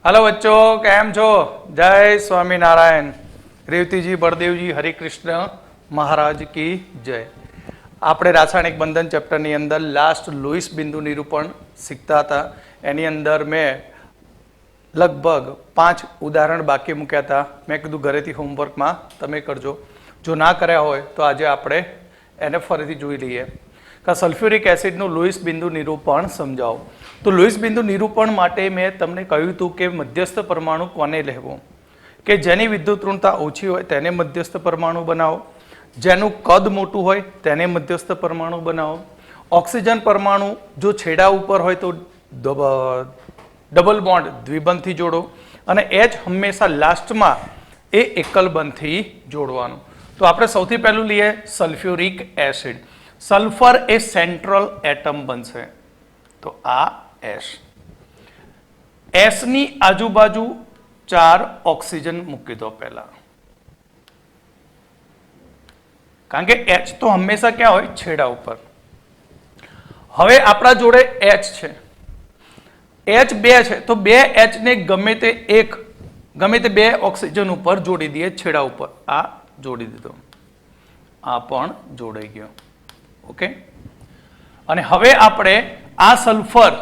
Hello बच्चों, કેમ છો? जय स्वामीनारायण। रेवती जी, बलदेव जी, हरे कृष्ण महाराज की जय। આપણે રાસાયણિક બંધન ચેપ્ટરની અંદર લાસ્ટ લુઈસ બિંદુ નિરૂપણ શીખતા હતા. એની અંદર મેં લગભગ 5 ઉદાહરણ બાકી મૂક્યા હતા. મેં કીધું ઘરેથી હોમવર્કમાં તમે કરજો. જો ના કર્યા હોય તો આજે આપણે એને ફરીથી જોઈ લઈએ કે સલ્ફ્યુરિક એસિડનું લુઈસ બિંદુ નિરૂપણ સમજાવો. તો લુઈસ બિંદુ નિરૂપણ માટે મેં તમને કહ્યું હતું કે મધ્યસ્થ પરમાણુ કોને લેવો, કે જેની વિદ્યુત ઋણતા ઓછી હોય તેને મધ્યસ્થ પરમાણુ બનાવો, જેનું કદ મોટું હોય તેને મધ્યસ્થ પરમાણુ બનાવો. ઓક્સિજન પરમાણુ જો છેડા ઉપર હોય તો ડબલ બોન્ડ દ્વિબંધથી જોડો, અને એચ હંમેશા લાસ્ટમાં એ એકલ બંધથી જોડવાનું. તો આપણે સૌથી પહેલું લઈએ સલ્ફ્યુરિક એસિડ. સલ્ફર એ સેન્ટ્રલ એટમ બનશે, તો આ એસ. એસની આજુબાજુ 4 ઓક્સિજન મૂકી દો પહેલા, કારણ કે એચ તો હંમેશા ક્યાં હોય? છેડા ઉપર. હવે આપણા જોડે એચ છે, એચ 2 છે, તો 2 એચ ને ગમે તે 2 ઓક્સિજન ઉપર જોડી દઈએ છેડા ઉપર. આ જોડી દીધો, આ પણ જોડાઈ ગયો. ઓકે. અને હવે આપણે આ સલ્ફર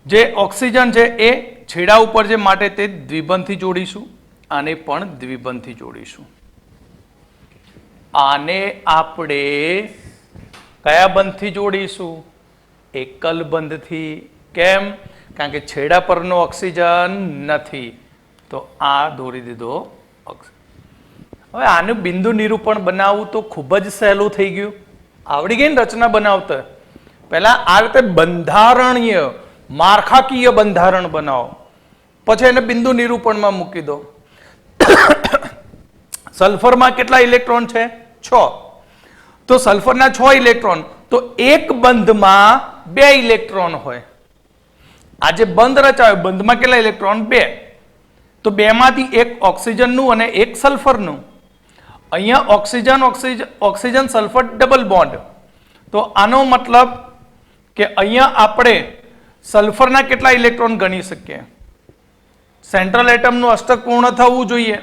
જે ઓક્સિજન છે એ છેડા ઉપર છે માટે તે દ્વિબંધથી જોડીશું, આને પણ દ્વિબંધથી જોડીશું. આને આપણે કયા બંધથી જોડીશું? એકલ બંધથી. કેમ? કારણ કે છેડા પરનો ઓક્સિજન નથી, તો આ દોરી દીધો. હવે આનું બિંદુ નિરૂપણ બનાવવું તો ખૂબ જ સહેલું થઈ ગયું. આવડી ગઈ ને રચના બનાવતા. પહેલા આ રીતે બંધારણીય માળખાકીય બંધારણ બનાવો, પછી એને બિંદુ નિરૂપણમાં મૂકી દો. સલ્ફરમાં કેટલા ઇલેક્ટ્રોન છે? 6. તો સલ્ફરના 6 ઇલેક્ટ્રોન, તો એક બંધમાં 2 ઇલેક્ટ્રોન હોય. આ જે બંધ રચાયો, બંધમાં કેટલા ઇલેક્ટ્રોન? 2. તો 2 માંથી એક ઓક્સિજનનું અને એક સલ્ફરનું. અહીંયા ઓક્સિજન સલ્ફર ડબલ બોન્ડ. તો આનો મતલબ કે અહીંયા આપણે સલ્ફરના કેટલા ઇલેક્ટ્રોન ગણી શકીએ? સેન્ટ્રલ એટમનું અષ્ટક પૂર્ણ થવું જોઈએ,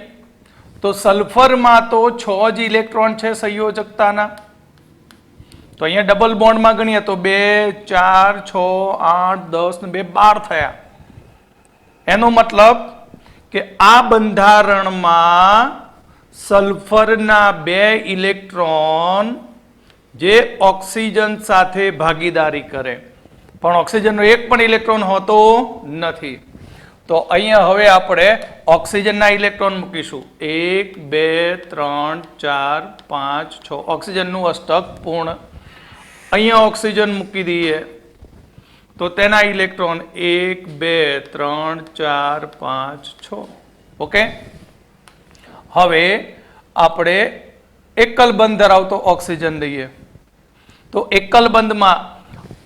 તો સલ્ફરમાં તો 6 જ ઇલેક્ટ્રોન છે સંયોજકતાના. તો અહીંયા ડબલ બોન્ડમાં ગણીએ તો 2, 4, 6, 8, 10 ને 2 12 થયા. એનો મતલબ કે આ બંધારણમાં સલ્ફરના 2 ઇલેક્ટ્રોન જે ઓક્સિજન સાથે ભાગીદારી કરે, પણ ઓક્સિજનનો એક પણ ઇલેક્ટ્રોન હોતો નથી. તો અહીંયા હવે આપણે ઓક્સિજનના ઇલેક્ટ્રોન મૂકીશું. 1, 2, 3, 4, 5, 6. ઓક્સિજનનું અષ્ટક પૂર્ણ. અહીંયા ઓક્સિજન મૂકી દઈએ તો તેના ઇલેક્ટ્રોન 1, 2, 3, 4, 5, 6. ઓકે. હવે આપણે એકલ બંધ ધરાવતો ઓક્સિજન લઈએ. તો એકલ બંધમાં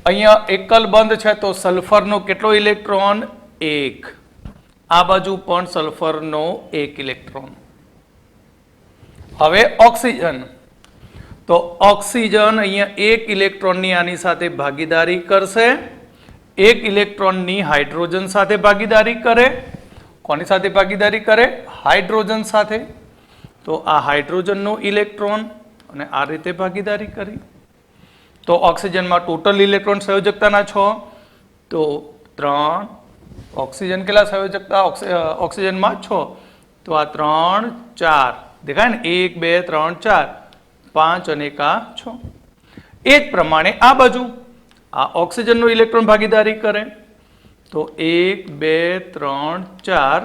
અહીંયા એકલ બંધ છે, તો સલ્ફરનો કેટલો ઇલેક્ટ્રોન? 1. આ બાજુ પણ સલ્ફરનો 1 ઇલેક્ટ્રોન. હવે ઓક્સિજન, તો ઓક્સિજન અહીંયા 1 ઇલેક્ટ્રોનની આની સાથે ભાગીદારી કરશે, 1 ઇલેક્ટ્રોનની હાઇડ્રોજન સાથે ભાગીદારી કરે. કોની સાથે ભાગીદારી કરે? હાઇડ્રોજન સાથે. તો આ હાઇડ્રોજનનો ઇલેક્ટ્રોન અને આ રીતે ભાગીદારી કરી. તો ઓક્સિજનમાં ટોટલ ઇલેક્ટ્રોન સંયોજકતાના 6, તો 3. ઓક્સિજન કેટલા સંયોજકતા? ઓક્સિજનમાં 6, તો આ 3, 4 દેખાય ને? 1, 2, 3, 4, 5 અને 6. એ જ પ્રમાણે આ બાજુ આ ઓક્સિજનનો ઇલેક્ટ્રોન ભાગીદારી કરે, તો 1, 2, 3, 4,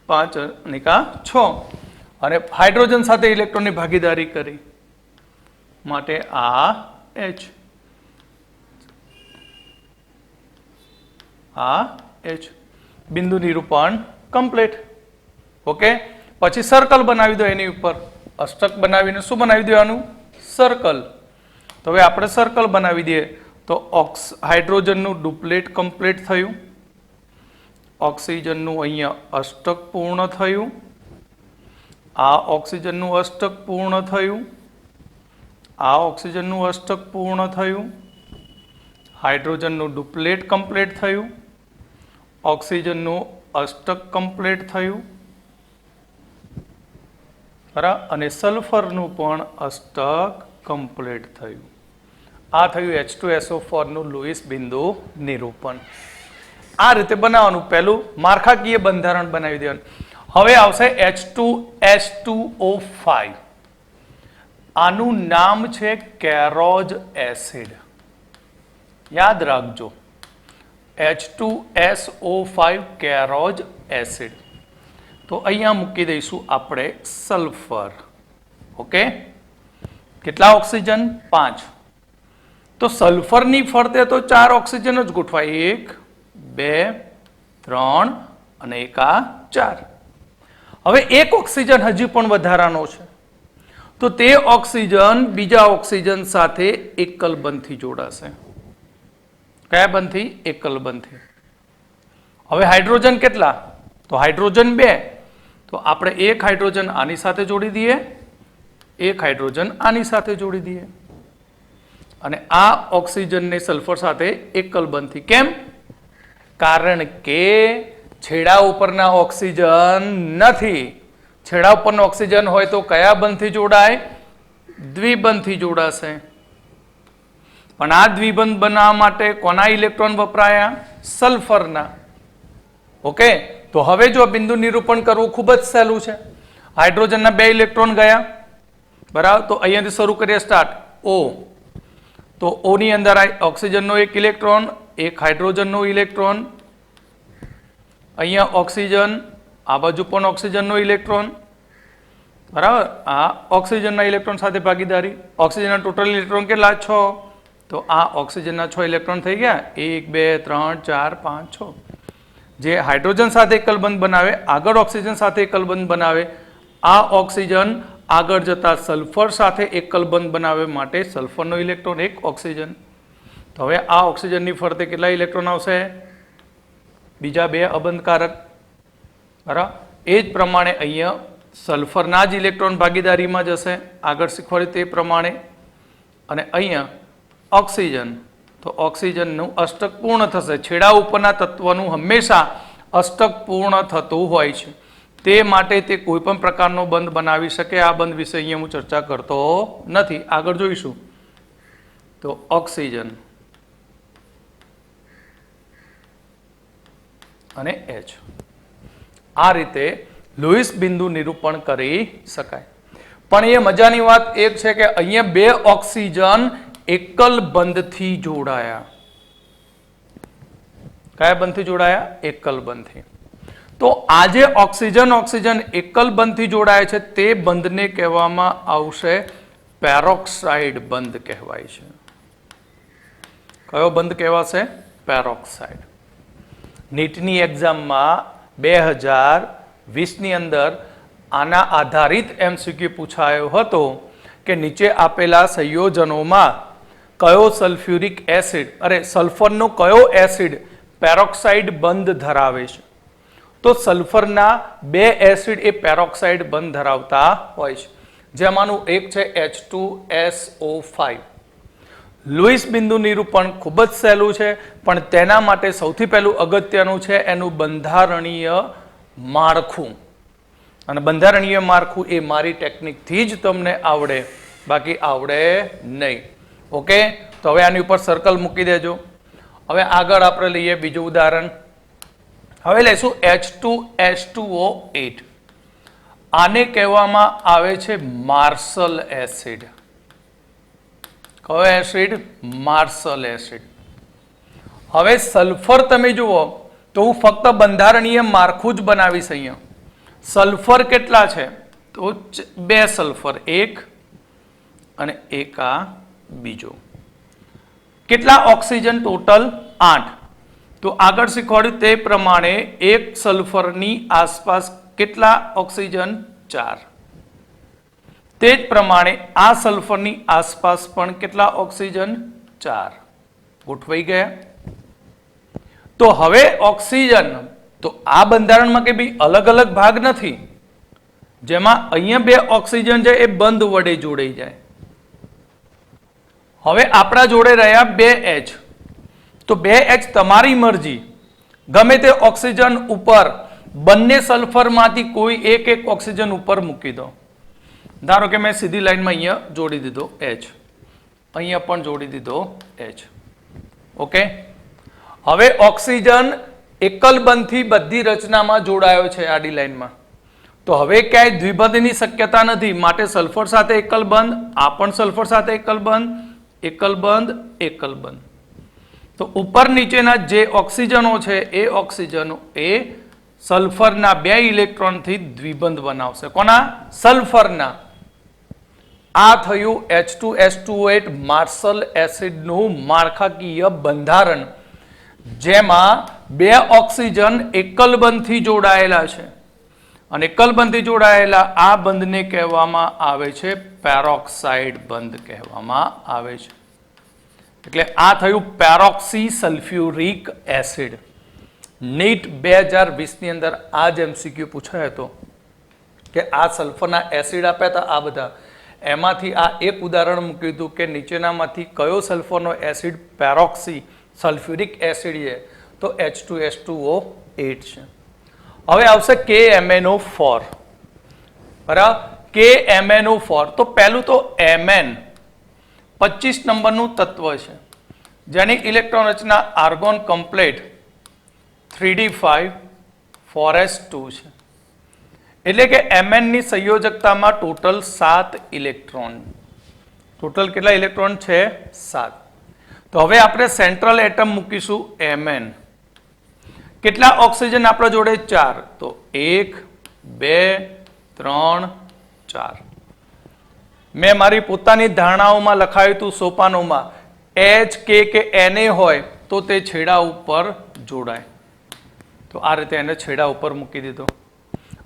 5 અને 6. અને હાઇડ્રોજન સાથે ઇલેક્ટ્રોનની ભાગીદારી કરી માટે આ H. આ H. બિંદુ નિરૂપણ કમ્પ્લીટ. ઓકે. પછી સર્કલ બનાવી દો એની ઉપર. અષ્ટક બનાવીને શું બનાવી દેવાનું? સર્કલ. તો હવે આપણે સર્કલ બનાવી દઈએ. તો હાઇડ્રોજનનું ડુપ્લેટ કમ્પ્લીટ થયું, ઓક્સિજનનું અહીંયા અષ્ટક પૂર્ણ થયું, આ ઓક્સિજનનું અષ્ટક પૂર્ણ થયું, આ ઓક્સિજનનું અષ્ટક પૂર્ણ થયું, હાઇડ્રોજનનું ડુપ્લેટ કમ્પ્લીટ થયું, ઓક્સિજનનું અષ્ટક કમ્પ્લીટ થયું, બરાબર, અને સલ્ફરનું પણ અષ્ટક કમ્પ્લીટ થયું. આ થયું H2SO4 નું લુઈસ બિંદુ નિરૂપણ. આ રીતે બનાવવાનું. પહેલું માળખાકીય બંધારણ બનાવી દેવાનું. હવે આવશે H2S2O5. આનું નામ છે કેરોજ એસિડ. યાદ રાખજો, H2SO5 કેરોજ એસિડ. તો અહીંયા મૂકી દઈશું આપણે સલ્ફર. ઓકે, કેટલા ઓક્સિજન? 5. તો સલ્ફરની ફરતે તો 4 ઓક્સિજન જ ગોઠવાય. 1 2 3 અને 1 આ 4. હવે એક ઓક્સિજન હજી પણ વધારાનો છે, તો તે ઓક્સિજન બીજા ઓક્સિજન સાથે એકલ બંધથી જોડાશે. કયા બંધથી? એકલ બંધથી. હવે હાઇડ્રોજન કેટલા? તો હાઇડ્રોજન 2. તો આપણે એક હાઇડ્રોજન આની સાથે જોડી દઈએ, એક હાઇડ્રોજન આની સાથે જોડી દઈએ, અને આ ઓક્સિજનને સલ્ફર સાથે એકલ બંધથી. કેમ? કારણ કે છેડા ઉપરના ઓક્સિજન નથી. છેડા ઉપરનો ઓક્સિજન હોય તો કયા બંધથી જોડાય? દ્વિબંધથી જોડાશે. પણ આ દ્વિબંધ બનાવવા માટે કોના ઇલેક્ટ્રોન વપરાયા? સલ્ફરના. ઓકે, તો હવે જો બિંદુ નિરૂપણ કરવું ખૂબ જ સહેલું છે. હાઇડ્રોજનના 2 ઇલેક્ટ્રોન ગયા, બરાબર. તો અહીંયાથી શરૂ કરીએ, સ્ટાર્ટ. O. તો O ની અંદર ઓક્સિજનનો 1 ઇલેક્ટ્રોન, એક હાઇડ્રોજનનો ઇલેક્ટ્રોન, અહીંયા ઓક્સિજન, આ બાજુ પણ ઓક્સિજનનો ઇલેક્ટ્રોન, બરાબર. આ ઓક્સિજનના ઇલેક્ટ્રોન સાથે ભાગીદારી. ઓક્સિજનના ટોટલ ઇલેક્ટ્રોન કેટલા? 6. તો આ ઓક્સિજનના 6 ઇલેક્ટ્રોન થઈ ગયા. 1 2 3 4 5 6. જે હાઇડ્રોજન સાથે એકલ બંધ બનાવે, આગળ ઓક્સિજન સાથે એકલ બંધ બનાવે. આ ઓક્સિજન આગળ જતા સલ્ફર સાથે એકલ બંધ બનાવવા માટે સલ્ફરનો ઇલેક્ટ્રોન, 1 ઓક્સિજન. તો હવે આ ઓક્સિજનની ફરતે કેટલા ઇલેક્ટ્રોન આવશે? બીજા 2 અબંધકારક, બરાબર. એ જ પ્રમાણે અહીંયા સલ્ફરના જ ઇલેક્ટ્રોન ભાગીદારીમાં જશે, આગળ શીખવાડ્યું તે પ્રમાણે. અને અહીંયા ઓક્સિજન, તો ઓક્સિજનનું અષ્ટક પૂર્ણ થશે. છેડા ઉપરના તત્વનું હંમેશા અષ્ટક પૂર્ણ થતું હોય છે, તે માટે તે કોઈ પણ પ્રકારનો બંધ બનાવી શકે. આ બંધ વિશે અહીંયા હું ચર્ચા કરતો નથી, આગળ જોઈશું. તો ઓક્સિજન અને H. આ રીતે લુઈસ બિંદુ નિરૂપણ કરી શકાય. પણ એ મજાની વાત એક છે કે અહીંયા 2 ઓક્સિજન એકલ બંધથી જોડાયા. કયા બંધથી જોડાયા? એકલ બંધથી. તો આ જે ઓક્સિજન ઓક્સિજન એકલ બંધથી જોડાય છે તે બંધને કહેવામાં આવશે પેરોક્સાઇડ બંધ કહેવાય છે. કયો બંધ કહેવાશે? પેરોક્સાઇડ. નીટની એક્ઝામમાં 2020ની અંદર આના આધારિત MCQ પૂછાયો હતો કે નીચે આપેલા સંયોજનોમાં કયો સલ્ફ્યુરિક એસિડ, સલ્ફરનો કયો એસિડ પેરોક્સાઇડ બંધ ધરાવે છે? તો સલ્ફરના 2 એસિડ એ પેરોક્સાઇડ બંધ ધરાવતા હોય છે, જેમાંનું એક છે H2SO5. લુઈસ બિંદુ નિરૂપણ ખૂબ જ સહેલું છે, પણ તેના માટે સૌથી પહેલું અગત્યનું છે એનું બંધારણીય માળખું. અને બંધારણીય માળખું એ મારી ટેકનિકથી જ તમને આવડે, બાકી આવડે નહીં. ઓકે, તો હવે આની ઉપર સર્કલ મૂકી દેજો. હવે આગળ આપણે લઈએ બીજું ઉદાહરણ. હવે લઈશું H2S2O8. આને કહેવામાં આવે છે માર્શલ એસિડ. કયો એસિડ? Marshall acid. હવે સલ્ફર તમે જુઓ તો હું ફક્ત બંધારણીય માળખું જ બનાવીશ. અહીંયા સલ્ફર કેટલા છે? તો 2 સલ્ફર, 1 અને 1 આ બીજો. કેટલા ઓક્સિજન? ટોટલ 8. તો આગળ શીખવાડ્યું તે પ્રમાણે એક સલ્ફરની આસપાસ કેટલા ઓક્સિજન? 4. તે જ પ્રમાણે આ સલ્ફરની આસપાસ પણ કેટલા ઓક્સિજન? 4. ગોઠવાઈ ગયા. તો હવે ઓક્સિજન, તો આ બંધારણમાં કે ભાઈ અલગ અલગ ભાગ નથી, જેમાં અહીંયા 2 ઓક્સિજન છે એ બંધ વડે જોડાઈ જાય. હવે આપણા જોડે રહ્યા 2 H. તો 2 H તમારી મરજી, गमे ते ऑक्सीजन ऊपर बंने सल्फर मांथी कोई एक एक ऑक्सीजन ऊपर मूकी दो। धारो के मैं सीधी लाइन में अहींया जोड़ी दीधो H, अहींया पण जोड़ी दीधो H। ओके, हवे ऑक्सीजन एकल बंधथी बधी रचनामां जोड़ायो छे आडी लाइनमां, तो हवे क्यांय द्विबंधनी शक्यता नथी, माटे सल्फर साथे एकल बंध, आ पण सल्फर साथे एकल बंध, एकल बंध, एकल बंध। तो ऊपर नीचेना जे ऑक्सीजनो छे ए ऑक्सीजनो ए सल्फरना 2 इलेक्ट्रॉन थी द्विबंध बनावशे। कोना? सल्फरना। आ थयुं H2S2O8 मार्शल एसिडनुं माळखाकीय बंधारण, जेमां 2 ऑक्सीजन एकल बंधथी जोड़ायेला छे अने एकल बंधथी जोड़ायेला आ बंधने कहेवामां आवे छे पेरोक्साइड बंध कहेवामां आवे छे। એટલે આ થયું પેરોક્સી સલ્ફ્યુરિક એસિડ। નીટ 2020 ની અંદર આ જ એમસીક્યુ પૂછાયો હતો કે આ સલ્ફરના એસિડ આપ્યા હતા આ બધા, એમાંથી આ એક ઉદાહરણ મૂક્યું હતું કે નીચેનામાંથી કયો સલ્ફરનો એસિડ પેરોક્સી સલ્ફ્યુરિક એસિડ છે, તો H2S2O8 છે। હવે આવશે KMnO4, બરાબર, KMnO4। તો પહેલું તો Mn 25 નંબરનું તત્વ છે, જેની ઇલેક્ટ્રોન રચના આર્ગોન કમ્પ્લેટ 3d5 4s2 છે। એટલે કે Mn ની સંયોજકતામાં ટોટલ 7 ઇલેક્ટ્રોન, ટોટલ કેટલા ઇલેક્ટ્રોન છે? 7। તો હવે આપણે સેન્ટ્રલ એટમ મૂકીશું Mn। કેટલા ઓક્સિજન આપણા જોડે? 4। તો 1 2 3 4। મેં મારી પોતાની ધારણાઓમાં લખાયું હતું સોપાનોમાં, H કે Na હોય તો તે છેડા ઉપર જોડાય, તો આ રીતે એને છેડા ઉપર મૂકી દીધો,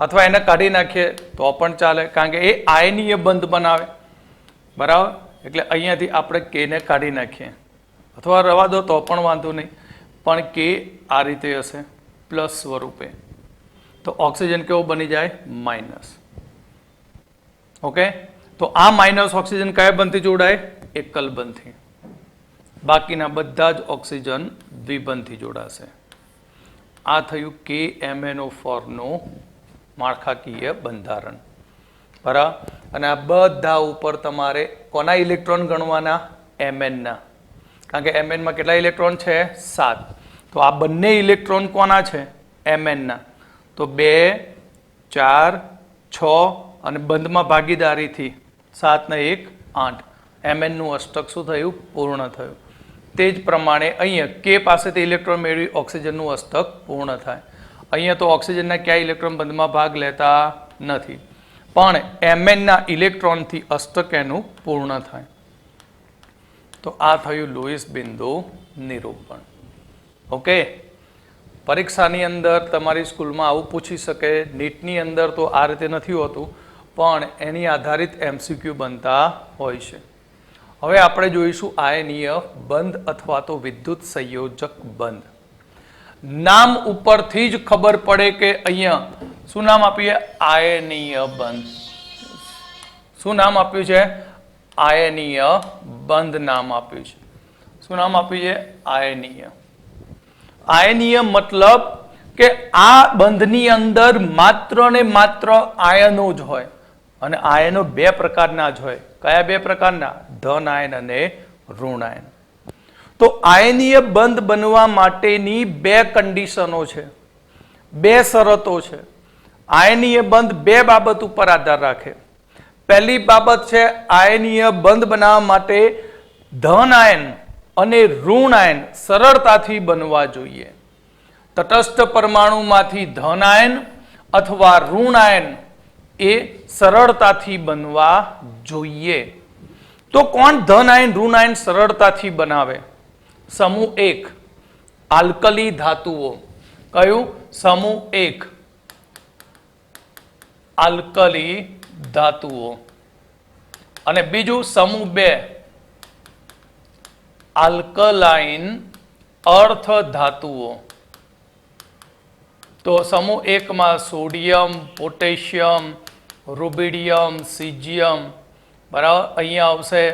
અથવા એને કાઢી નાખીએ તો પણ ચાલે, કારણ કે એ આયનીય બંધ બનાવે, બરાબર। એટલે અહીંયાથી આપણે K ને કાઢી નાખીએ, અથવા રવા દો તો પણ વાંધો નહીં, પણ K આ રીતે હશે પ્લસ સ્વરૂપે, તો ઓક્સિજન કેવો બની જાય? માઇનસ। ઓકે, તો આ માઇનસ ઓક્સિજન કયા બંધથી જોડાય? એકલ બંધથી। બાકીના બધા જ ઓક્સિજન દ્વિબંધથી જોડાશે। આ થયું KMnO4 નું માળખાકીય બંધારણ, બરાબર। અને આ બધા ઉપર તમારે કોના ઇલેક્ટ્રોન ગણવાના? Mn ના, કારણ કે Mn માં કેટલા ઇલેક્ટ્રોન છે? 7। તો આ બંને ઇલેક્ટ્રોન કોના છે? Mn ના। તો 2 4 6 અને બંધમાં ભાગીદારીથી 7 ને 1 8, Mn નું અષ્ટક શું થયું? પૂર્ણ થયું। તે જ પ્રમાણે અહીંયા K પાસેથી ઇલેક્ટ્રોન મેળવી ઓક્સિજનનું અષ્ટક પૂર્ણ થાય। અહીંયા તો ઓક્સિજનના ક્યાંય ઇલેક્ટ્રોન બંધમાં ભાગ લેતા નથી, પણ Mn ના ઇલેક્ટ્રોનથી અષ્ટક એનું પૂર્ણ થાય। તો આ થયું લુઈસ બિંદુ નિરૂપણ। ઓકે, પરીક્ષાની અંદર તમારી સ્કૂલમાં આવું પૂછી શકે, નીટની અંદર તો આ રીતે નથી હોતું, પણ એની આધારિત MCQ બનતા હોય છે। હવે આપણે જોઈશું આયનીય બંધ અથવા તો વિદ્યુત સંયોજક બંધ। નામ ઉપરથી જ ખબર પડે કે અહીંયા શું નામ આપીએ? આયનીય બંધ। શું નામ આપ્યું છે? આયનીય બંધ નામ આપ્યું છે। શું નામ આપ્યું છે? આયનીય। આયનીય મતલબ કે આ બંધની અંદર માત્ર ને માત્ર આયનો જ હોય, અને આયનો 2 પ્રકારના જ હોય। કયા 2 પ્રકારના? ધન આયન અને ઋણ આયન। તો આયનીય બંધ બનવા માટેની 2 કન્ડિશનો છે, 2 શરતો છે। આયનીય બંધ 2 બાબત ઉપર આધાર રાખે। પહેલી બાબત છે, આયનીય બંધ બનાવવા માટે ધન આયન અને ઋણ આયન સરળતાથી બનવા જોઈએ। તટસ્થ પરમાણુમાંથી ધન આયન અથવા ઋણ આયન એ સરળતાથી બનવા જોઈએ। તો કોણ ધન આયન ઋણ આયન સરળતાથી બનાવે? સમૂહ 1 આલ્કલી ધાતુઓ। કયું? સમૂહ 1 આલ્કલી ધાતુઓ। અને બીજું સમૂહ 2 આલ્કલાઇન અર્થ ધાતુઓ। તો સમૂહ 1 માં સોડિયમ, પોટેશિયમ, રૂબિડિયમ, સીઝિયમ, બરાબર। અહીંયા આવશે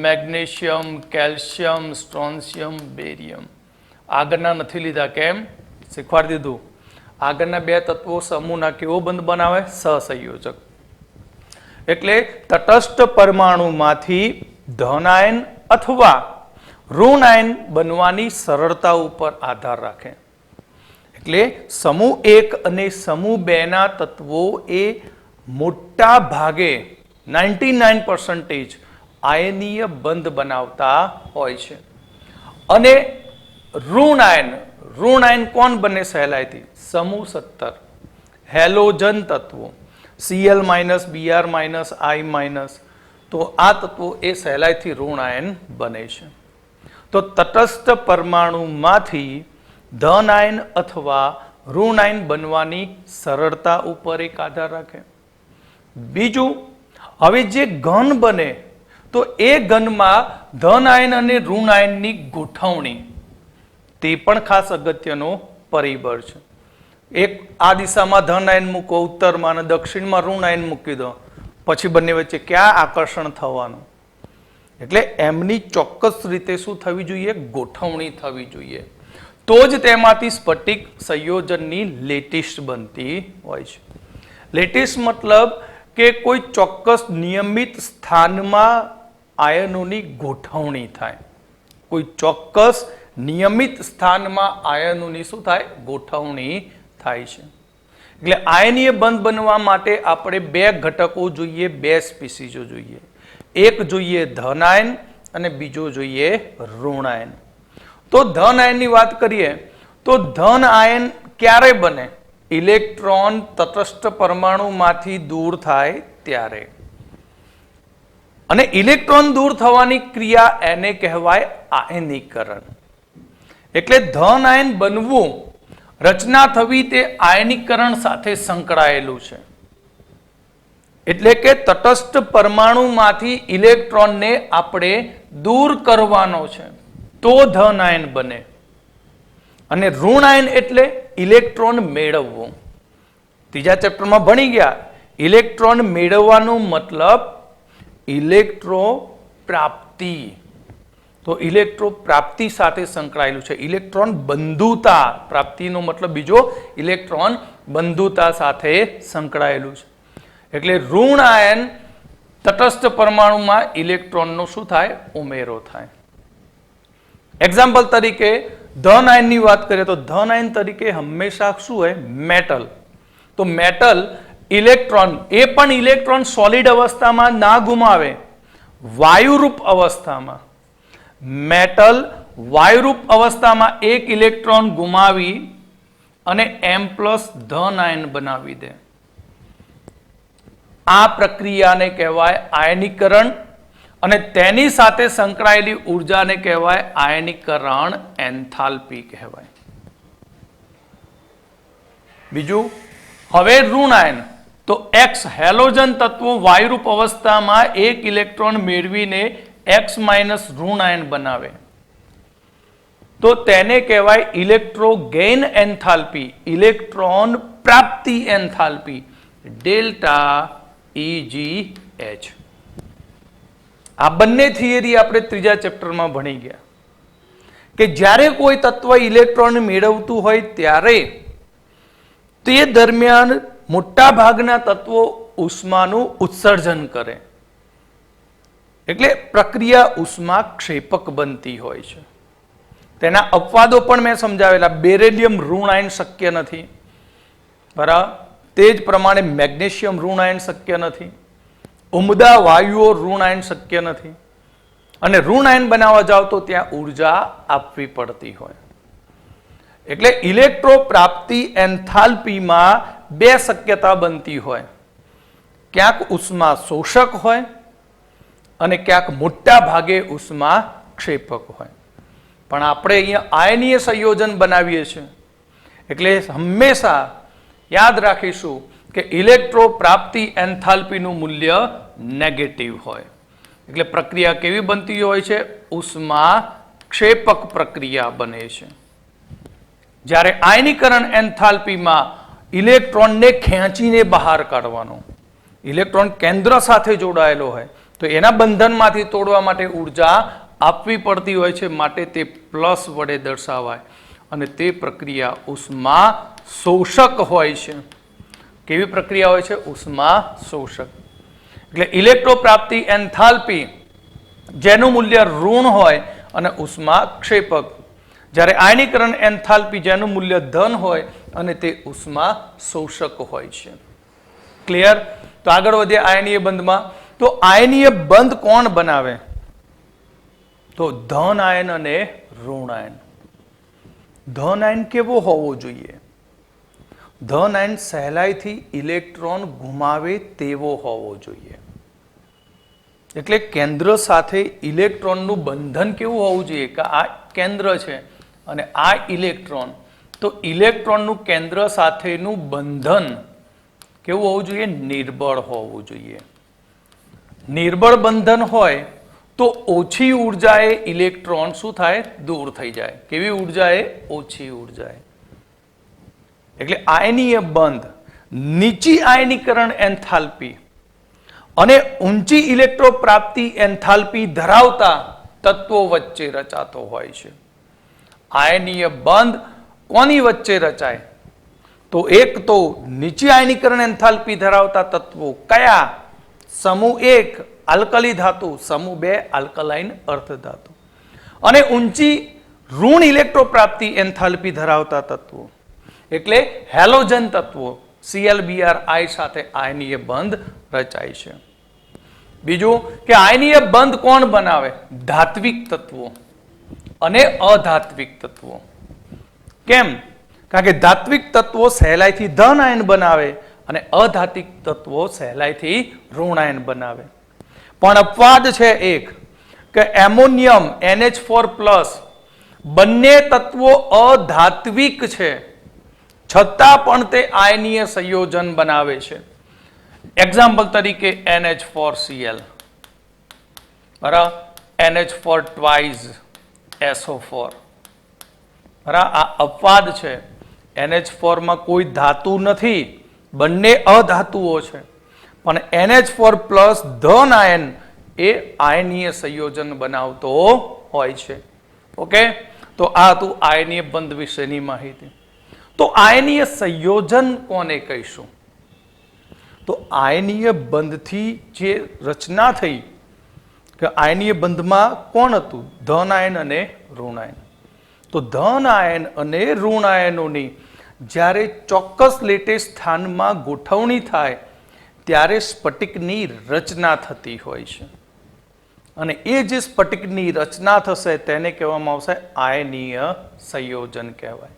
મેગ્નેશિયમ, કેલ્શિયમ, સ્ટ્રોન્શિયમ, બેરિયમ। આગળના નથી લીધા, કેમ? શીખવાડી દીધું. આગળના બે તત્વો સમૂહના કેવો બંધ બનાવે? સહસંયોજક. એટલે તટસ્થ પરમાણુમાંથી ધન આયન અથવા ઋણ આયન બનવાની સરળતા ઉપર આધાર રાખે. એટલે સમૂહ 1 અને સમૂહ 2 ના તત્વો એ મોટા ભાગે 99% આયનીય બંધ બનાવતા હોય છે. અને ઋણ આયન કોણ બને સહેલાઈથી? સમૂહ 17 હેલોજન તત્વો Cl Br I-. તો આ તત્વો એ સહેલાઈથી ઋણ આયન બને છે. તો તટસ્થ પરમાણુમાંથી ધન આયન અથવા ઋણ આયન બનવાની સરળતા ઉપર એક આધાર રાખે. બીજું, હવે જે ઘન બને તો એ ઘનમાં ધન આયન અને ઋણ આયનની ગોઠવણી તે પણ ખાસ અગત્યનો પરિબળ છે. એક આ દિશામાં ધન આયન મૂકો ઉત્તરમાં અને દક્ષિણમાં ઋણ આયન મૂકી દો, પછી બંને વચ્ચે ક્યાં આકર્ષણ થવાનું? એટલે એમની ચોક્કસ રીતે શું થવી જોઈએ? ગોઠવણી થવી જોઈએ. તો જ તેમાંથી સ્ફટિક સંયોજનની લેટિસ બનતી હોય છે. લેટિસ મતલબ કે કોઈ ચોક્કસ નિયમિત સ્થાનમાં આયનોની ગોઠવણી થાય. કોઈ ચોક્કસ નિયમિત સ્થાનમાં આયનોની શું થાય? ગોઠવણી થાય છે. એટલે આયનીય બંધ બનવા માટે આપણે બે ઘટકો જોઈએ, બે સ્પીસીઝો જોઈએ. એક જોઈએ ધન આયન અને બીજો જોઈએ ઋણ આયન. તો ધન આયનની વાત કરીએ તો ધન આયન ક્યારે બને? ઇલેક્ટ્રોન તટસ્થ પરમાણુમાંથી દૂર થાય ત્યારે. અને ઇલેક્ટ્રોન દૂર થવાની ક્રિયા એને કહેવાય આયનીકરણ. એટલે ધન આયન બનવું, રચના થવી તે આયનીકરણ સાથે સંકળાયેલું છે. એટલે કે તટસ્થ પરમાણુમાંથી ઇલેક્ટ્રોનને આપણે દૂર કરવાનો છે તો ધન આયન બને. અને ઋણ આયન એટલે ઇલેક્ટ્રોન મેળવવો. ત્રીજા ચેપ્ટરમાં ભણી ગયા ઇલેક્ટ્રોન મેળવવાનો મતલબ ઇલેક્ટ્રો પ્રાપ્તિ. તો ઇલેક્ટ્રો પ્રાપ્તિ સાથે સંકળાયેલું છે. ઇલેક્ટ્રોન બંધુતા, પ્રાપ્તિનો મતલબ બીજો, ઇલેક્ટ્રોન બંધુતા સાથે સંકળાયેલું છે. એટલે ઋણ આયન તટસ્થ પરમાણુમાં ઇલેક્ટ્રોનનો શું થાય? ઉમેરો થાય. એક્ઝામ્પલ તરીકે ધન આયનની વાત કરીએ તો ધન આયન તરીકે હંમેશા શું હોય? મેટલ. તો મેટલ ઇલેક્ટ્રોન, એ પણ ઇલેક્ટ્રોન સોલિડ અવસ્થામાં ના ગુમાવે, વાયુરૂપ અવસ્થામાં. મેટલ વાયુરૂપ અવસ્થામાં એક ઇલેક્ટ્રોન ગુમાવી અને M+ ધન આયન બનાવી દે. આ પ્રક્રિયાને કહેવાય આયનીકરણ. અને તેની સાથે સંકળાયેલી ઉર્જાને કહેવાય આયનીકરણ એન્થાલ્પી કહેવાય. બીજું, હવે ઋણ આયન તો X હેલોજન તત્વો વાયુરૂપ અવસ્થામાં એક ઇલેક્ટ્રોન મેળવીને X- ઋણ આયન બનાવે તો તેને કહેવાય ઇલેક્ટ્રો ગેઇન એન્થાલ્પી, ઇલેક્ટ્રોન પ્રાપ્તિ એન્થાલ્પી, ડેલ્ટા EGH. આ બંને થિયરી આપણે ત્રીજા ચેપ્ટરમાં ભણી ગયા કે જ્યારે કોઈ તત્વ ઇલેક્ટ્રોન મેળવતું હોય ત્યારે તે દરમિયાન મોટા ભાગના તત્વો ઉષ્માનું ઉત્સર્જન કરે. એટલે પ્રક્રિયા ઉષ્મા ક્ષેપક બનતી હોય છે. તેના અપવાદો પણ મેં સમજાવેલા. બેરેલિયમ ઋણ આયન શક્ય નથી, બરાબર. તે જ પ્રમાણે મેગ્નેશિયમ ઋણ આયન શક્ય નથી, ઉમદા વાયુઓ ઋણ આયન શક્ય નથી. અને ઋણ આયન બનાવવા જાવ તો ત્યાં ઉર્જા આપવી પડતી હોય. એટલે ઇલેક્ટ્રો પ્રાપ્તિ એન્થાલ્પીમાં બે શક્યતા બનતી હોય. ક્યાંક ઉષ્મા શોષક હોય અને ક્યાંક મોટા ભાગે ઉષ્મા ક્ષેપક હોય. પણ આપણે અહીંયા આયનીય સંયોજન બનાવીએ છીએ એટલે હંમેશા યાદ રાખીશું કે ઇલેક્ટ્રો પ્રાપ્તિ એન્થાલ્પીનું મૂલ્ય નેગેટિવ હોય. એટલે પ્રક્રિયા કેવી બનતી હોય છે? ઉષ્મા ક્ષેપક પ્રક્રિયા બને છે. જ્યારે આયનીકરણ એન્થાલ્પીમાં ઇલેક્ટ્રોનને ખેંચીને બહાર કાઢવાનો, ઇલેક્ટ્રોન કેન્દ્ર સાથે જોડાયેલો હોય તો એના બંધનમાંથી તોડવા માટે ઉર્જા આપવી પડતી હોય છે, માટે તે પ્લસ વડે દર્શાવાય. અને તે પ્રક્રિયા ઉષ્મા શોષક હોય છે. કેવી પ્રક્રિયા હોય છે? ઉષ્મા શોષક. એટલે ઇલેક્ટ્રો પ્રાપ્તિ એન્થાલ્પી જેનું મૂલ્ય ઋણ હોય અને ઉષ્મા ક્ષેપક, જ્યારે આયનીકરણ એન્થાલ્પી જેનું મૂલ્ય ધન હોય અને તે ઉષ્મા શોષક હોય છે. ક્લિયર? તો આગળ વધીએ આયનીય બંધમાં. તો આયનીય બંધ કોણ બનાવે? તો ધન આયન અને ઋણ આયન. ધન આયન કેવો હોવો જોઈએ? ધન આયન સહેલાઈથી ઇલેક્ટ્રોન ગુમાવે તેવો હોવો જોઈએ. એટલે કેન્દ્ર સાથે ઇલેક્ટ્રોનનું બંધન કેવું હોવું જોઈએ કે આ કેન્દ્ર છે અને આ ઇલેક્ટ્રોન, તો ઇલેક્ટ્રોનનું કેન્દ્ર સાથેનું બંધન કેવું હોવું જોઈએ? નિર્બળ હોવું જોઈએ. નિર્બળ બંધન હોય તો ઓછી ઉર્જાએ ઇલેક્ટ્રોન શું થાય? દૂર થઈ જાય. કેવી ઉર્જાએ? ઓછી ઉર્જાએ. એટલે આયનીય બંધ નીચી આયનીકરણ એન્થાલ્પી અને ઊંચી ઇલેક્ટ્રો પ્રાપ્તિ એન્થાલ્પી ધરાવતા તત્વો વચ્ચે રચાતો હોય છે. આયનીય બંધ કોની વચ્ચે રચાય? તો એક તો નીચી આયનીકરણ એન્થાલ્પી ધરાવતા તત્વો કયા? સમૂહ 1 આલ્કલી ધાતુ, સમૂહ 2 આલ્કલાઇન અર્ધ ધાતુ, અને ઊંચી ઋણ ઇલેક્ટ્રો પ્રાપ્તિ એન્થાલ્પી ધરાવતા તત્વો એટલે હેલોજન તત્વો ClBr સાથે આયનીય બંધ રચાય છે. બીજું કે આયનીય બંધ કોણ બનાવે? ધાત્વિક તત્વો અને અધાત્વિક તત્વો. કેમ? કારણ કે ધાત્વિક તત્વો સહેલાઈથી ધન આયન બનાવે અને અધાત્વિક તત્વો સહેલાઈથી ઋણ આયન બનાવે. પણ અપવાદ છે એક કે એમોનિયમ NH4+ બંને તત્વો અધાત્વિક છે છતાં પણ તે આયનીય સંયોજન બનાવે છે. એક્ઝામ્પલ તરીકે NH4Cl, બરાબર, NH4 twice SO4, બરાબર. આ અપવાદ છે. NH4 માં કોઈ ધાતુ નથી, બંને અધાતુઓ છે, પણ NH4+ ધન આયન એ આયનીય સંયોજન બનાવતો હોય છે. ઓકે, તો આ હતું આયનીય બંધ વિશેની માહિતી. તો આયનીય સંયોજન કોને કહીશું? તો આયનીય બંધથી જે રચના થઈ કે આયનીય બંધમાં કોણ હતું? ધન આયન અને ઋણ આયન. તો ધન આયન અને ઋણ આયનોની જ્યારે ચોક્કસ લેટેસ્ટ સ્થાનમાં ગોઠવણી થાય ત્યારે સ્ફટિકની રચના થતી હોય છે. અને એ જે સ્ફટિકની રચના થશે તેને કહેવામાં આવશે આયનીય સંયોજન કહેવાય.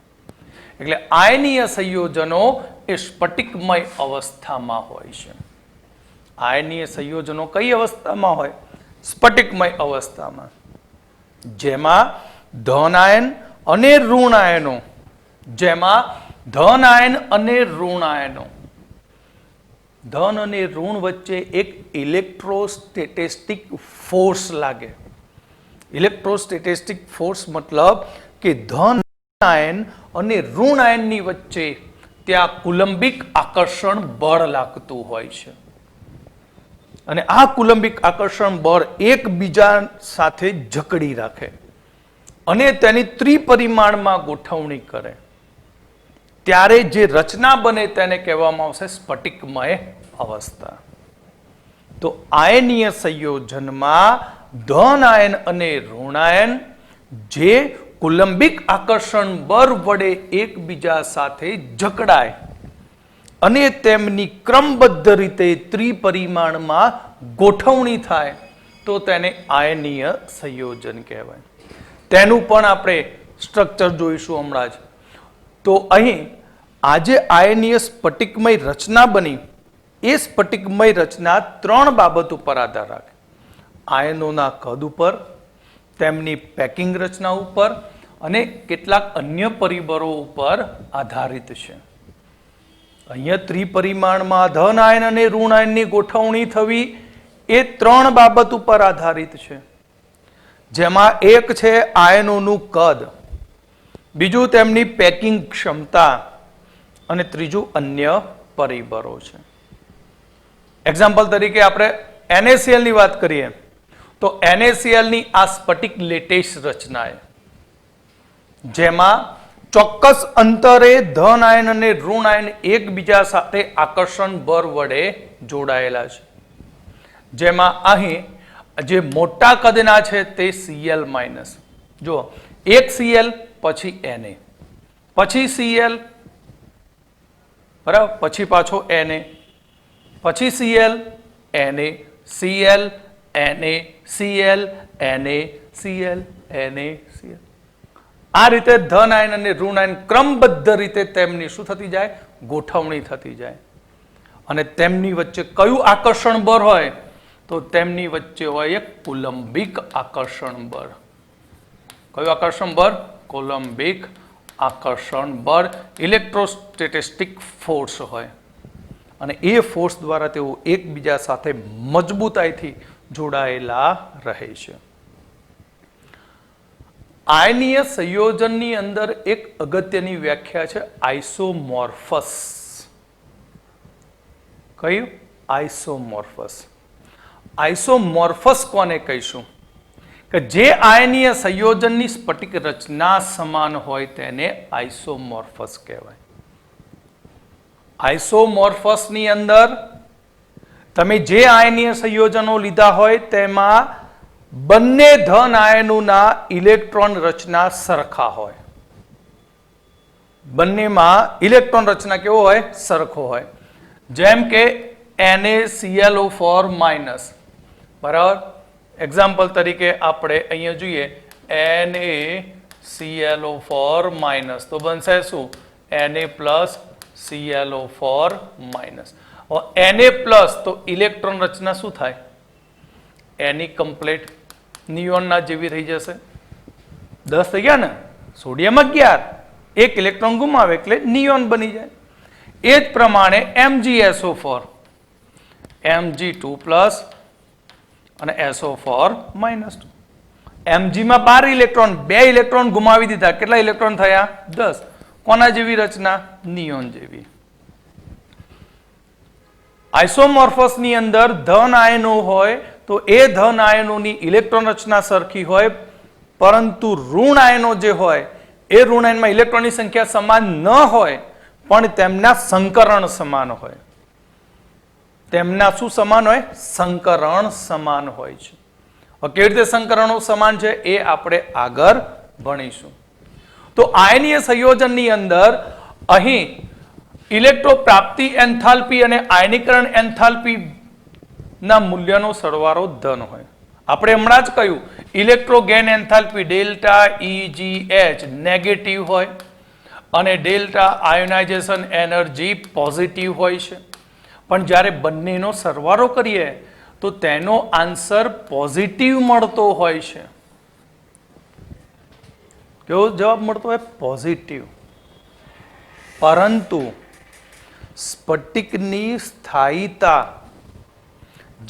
એટલે આયનીય સંયોજનો એ સ્ફટિકમય અવસ્થામાં હોય છે. આયનીય સંયોજનો કઈ અવસ્થામાં હોય? સ્ફટિકમય અવસ્થામાં, જેમાં ધન આયન અને ઋણ આયનો ધન અને ઋણ વચ્ચે એક ઇલેક્ટ્રોસ્ટેટિક ફોર્સ લાગે. ઇલેક્ટ્રોસ્ટેટિક ફોર્સ મતલબ કે ધન આયન અને ઋણ આયનની વચ્ચે ત્યાં કુલંબિક આકર્ષણ બળ લાગતું હોય છે. અને આ કુલંબિક આકર્ષણ બળ એકબીજા સાથે જકડી રાખે અને તેની ત્રિપરિમાણમાં ગોઠવણી કરે ત્યારે જે રચના બને તેને કહેવામાં આવશે સ્ફટિકમય અવસ્થા. તો આયનીય સંયોજનમાં ધન આયન અને ઋણ આયન જે કુલંબિક આકર્ષણ બળ વડે એકબીજા સાથે જકડાય અને તેમની ક્રમબદ્ધ રીતે ત્રિપરિમાણમાં ગોઠવણી થાય તો તેને આયનીય સંયોજન કહેવાય. તેનું પણ આપણે સ્ટ્રક્ચર જોઈશું હમણાં જ. તો અહીં આજે આયનીય સ્ફટિકમય રચના બની એ સ્ફટિકમય રચના 3 બાબત ઉપર આધાર રાખે. આયનોના કદ ઉપર, તેમની પેકિંગ રચના ઉપર અને કેટલાક અન્ય પરિબળો ઉપર આધારિત છે. અહીંયા ત્રિપરિમાણમાં ધન આયન અને ઋણ આયનની ગોઠવણી થવી એ 3 બાબત ઉપર આધારિત છે. જેમાં એક છે આયનોનું કદ, બીજું તેમની પેકિંગ ક્ષમતા અને ત્રીજું અન્ય પરિબળો છે. એક્ઝામ્પલ તરીકે આપણે NaCl ની વાત કરીએ તો NaCl ની આ સ્ફટિક લેટેસ્ટ રચના જેમાં ચોક્કસ અંતરે ધન આયન અને ઋણ આયન એકબીજા સાથે આકર્ષણ બળ વડે જોડાયેલા છે, જેમાં અહીં જે મોટા કદના છે તે Cl માઇનસ. જો એક Cl પછી Na, પછી Cl, બરાબર, પછી પાછો Na, પછી Cl, Na, Cl, Na, Cl, Na, Cl, Na, Cl. આ રીતે ધન આયન અને ઋણ આયન ક્રમબદ્ધ રીતે તેમની શું થતી જાય? ગોઠવણી થતી જાય. અને તેમની વચ્ચે કયું આકર્ષણ બળ હોય? તો તેમની વચ્ચે હોય એક કુલંબિક આકર્ષણ બળ. કયું આકર્ષણ બળ? કુલંબિક આકર્ષણ બળ, ઇલેક્ટ્રોસ્ટેટિક ફોર્સ હોય. અને એ ફોર્સ દ્વારા તેઓ એકબીજા સાથે મજબૂતાઈથી જોડાયેલા રહે છે. આયનીય સંયોજનની અંદર એક અગત્યની વ્યાખ્યા છે આઇસોમોર્ફસ. કયું? આઇસોમોર્ફસ. આઇસોમોર્ફસ કોને કહીશું? કે જે આયનીય સંયોજનની સ્ફટિક રચના સમાન હોય તેને આઇસોમોર્ફસ કહેવાય. આઇસોમોર્ફસની અંદર તમે જે આયનીય સંયોજનો લીધા હોય તેમાં બંને ધન આયનોના ઇલેક્ટ્રોન રચના સરખા હોય. બંનેમાં ઇલેક્ટ્રોન રચના કેવો હોય? સરખો હોય. જેમ કે NaClO4 માઇનસ, બરાબર. એક્ઝામ્પલ તરીકે આપણે અહીંયા જોઈએ NaClO4 માઇનસ, તો બનશે શું? Na plus ClO4 minus. Na plus તો ઇલેક્ટ્રોન રચના શું થાય? એની કમ્પ્લીટ નિયોનના જેવી થઈ જશે. 10 થઈ ગયા ને, સોડિયમ 11, એક ઇલેક્ટ્રોન ગુમાવે એટલે નિયોન બની જાય. એ જ પ્રમાણે MgSO4, Mg2 પ્લસ અને SO4 માઇનસ. Mg માં 12 ઇલેક્ટ્રોન, 2 ઇલેક્ટ્રોન ગુમાવી દીધા, કેટલા ઇલેક્ટ્રોન થયા? 10. કોના જેવી રચના? નિયોન જેવી. આઇસોમોર્ફસની અંદર ધન આયનો હોય તો એ ધન આયનોની ઇલેક્ટ્રોન રચના સરખી હોય, પરંતુ ઋણ આયનો જે હોય એ ઋણ આયનમાં ઇલેક્ટ્રોનની સંખ્યા સમાન ન હોય, પણ તેમના સંકરણ સમાન હોય. તેમના શું સમાન હોય? સંકરણ સમાન હોય છે. કેવી રીતે સંકરણો સમાન છે એ આપણે આગળ ભણીશું. તો આયનીય સંયોજનની અંદર અહીં ઇલેક્ટ્રો પ્રાપ્તિ એન્થાલ્પી અને આયનીકરણ એન્થાલ્પી ના મૂલ્યનો સરવાળો ધન હોય. આપણે હમણાં જ કહ્યું electro gain enthalpy delta EGH negative હોય અને ડેલ્ટા આયોનાઇઝેશન એનર્જી પોઝિટિવ હોય છે. પણ જ્યારે બંનેનો સરવાળો કરીએ તો તેનો આન્સર પોઝિટિવ મળતો હોય છે. કેવો જવાબ મળતો હોય? પોઝિટિવ. પરંતુ સ્ફટિકની સ્થાયીતા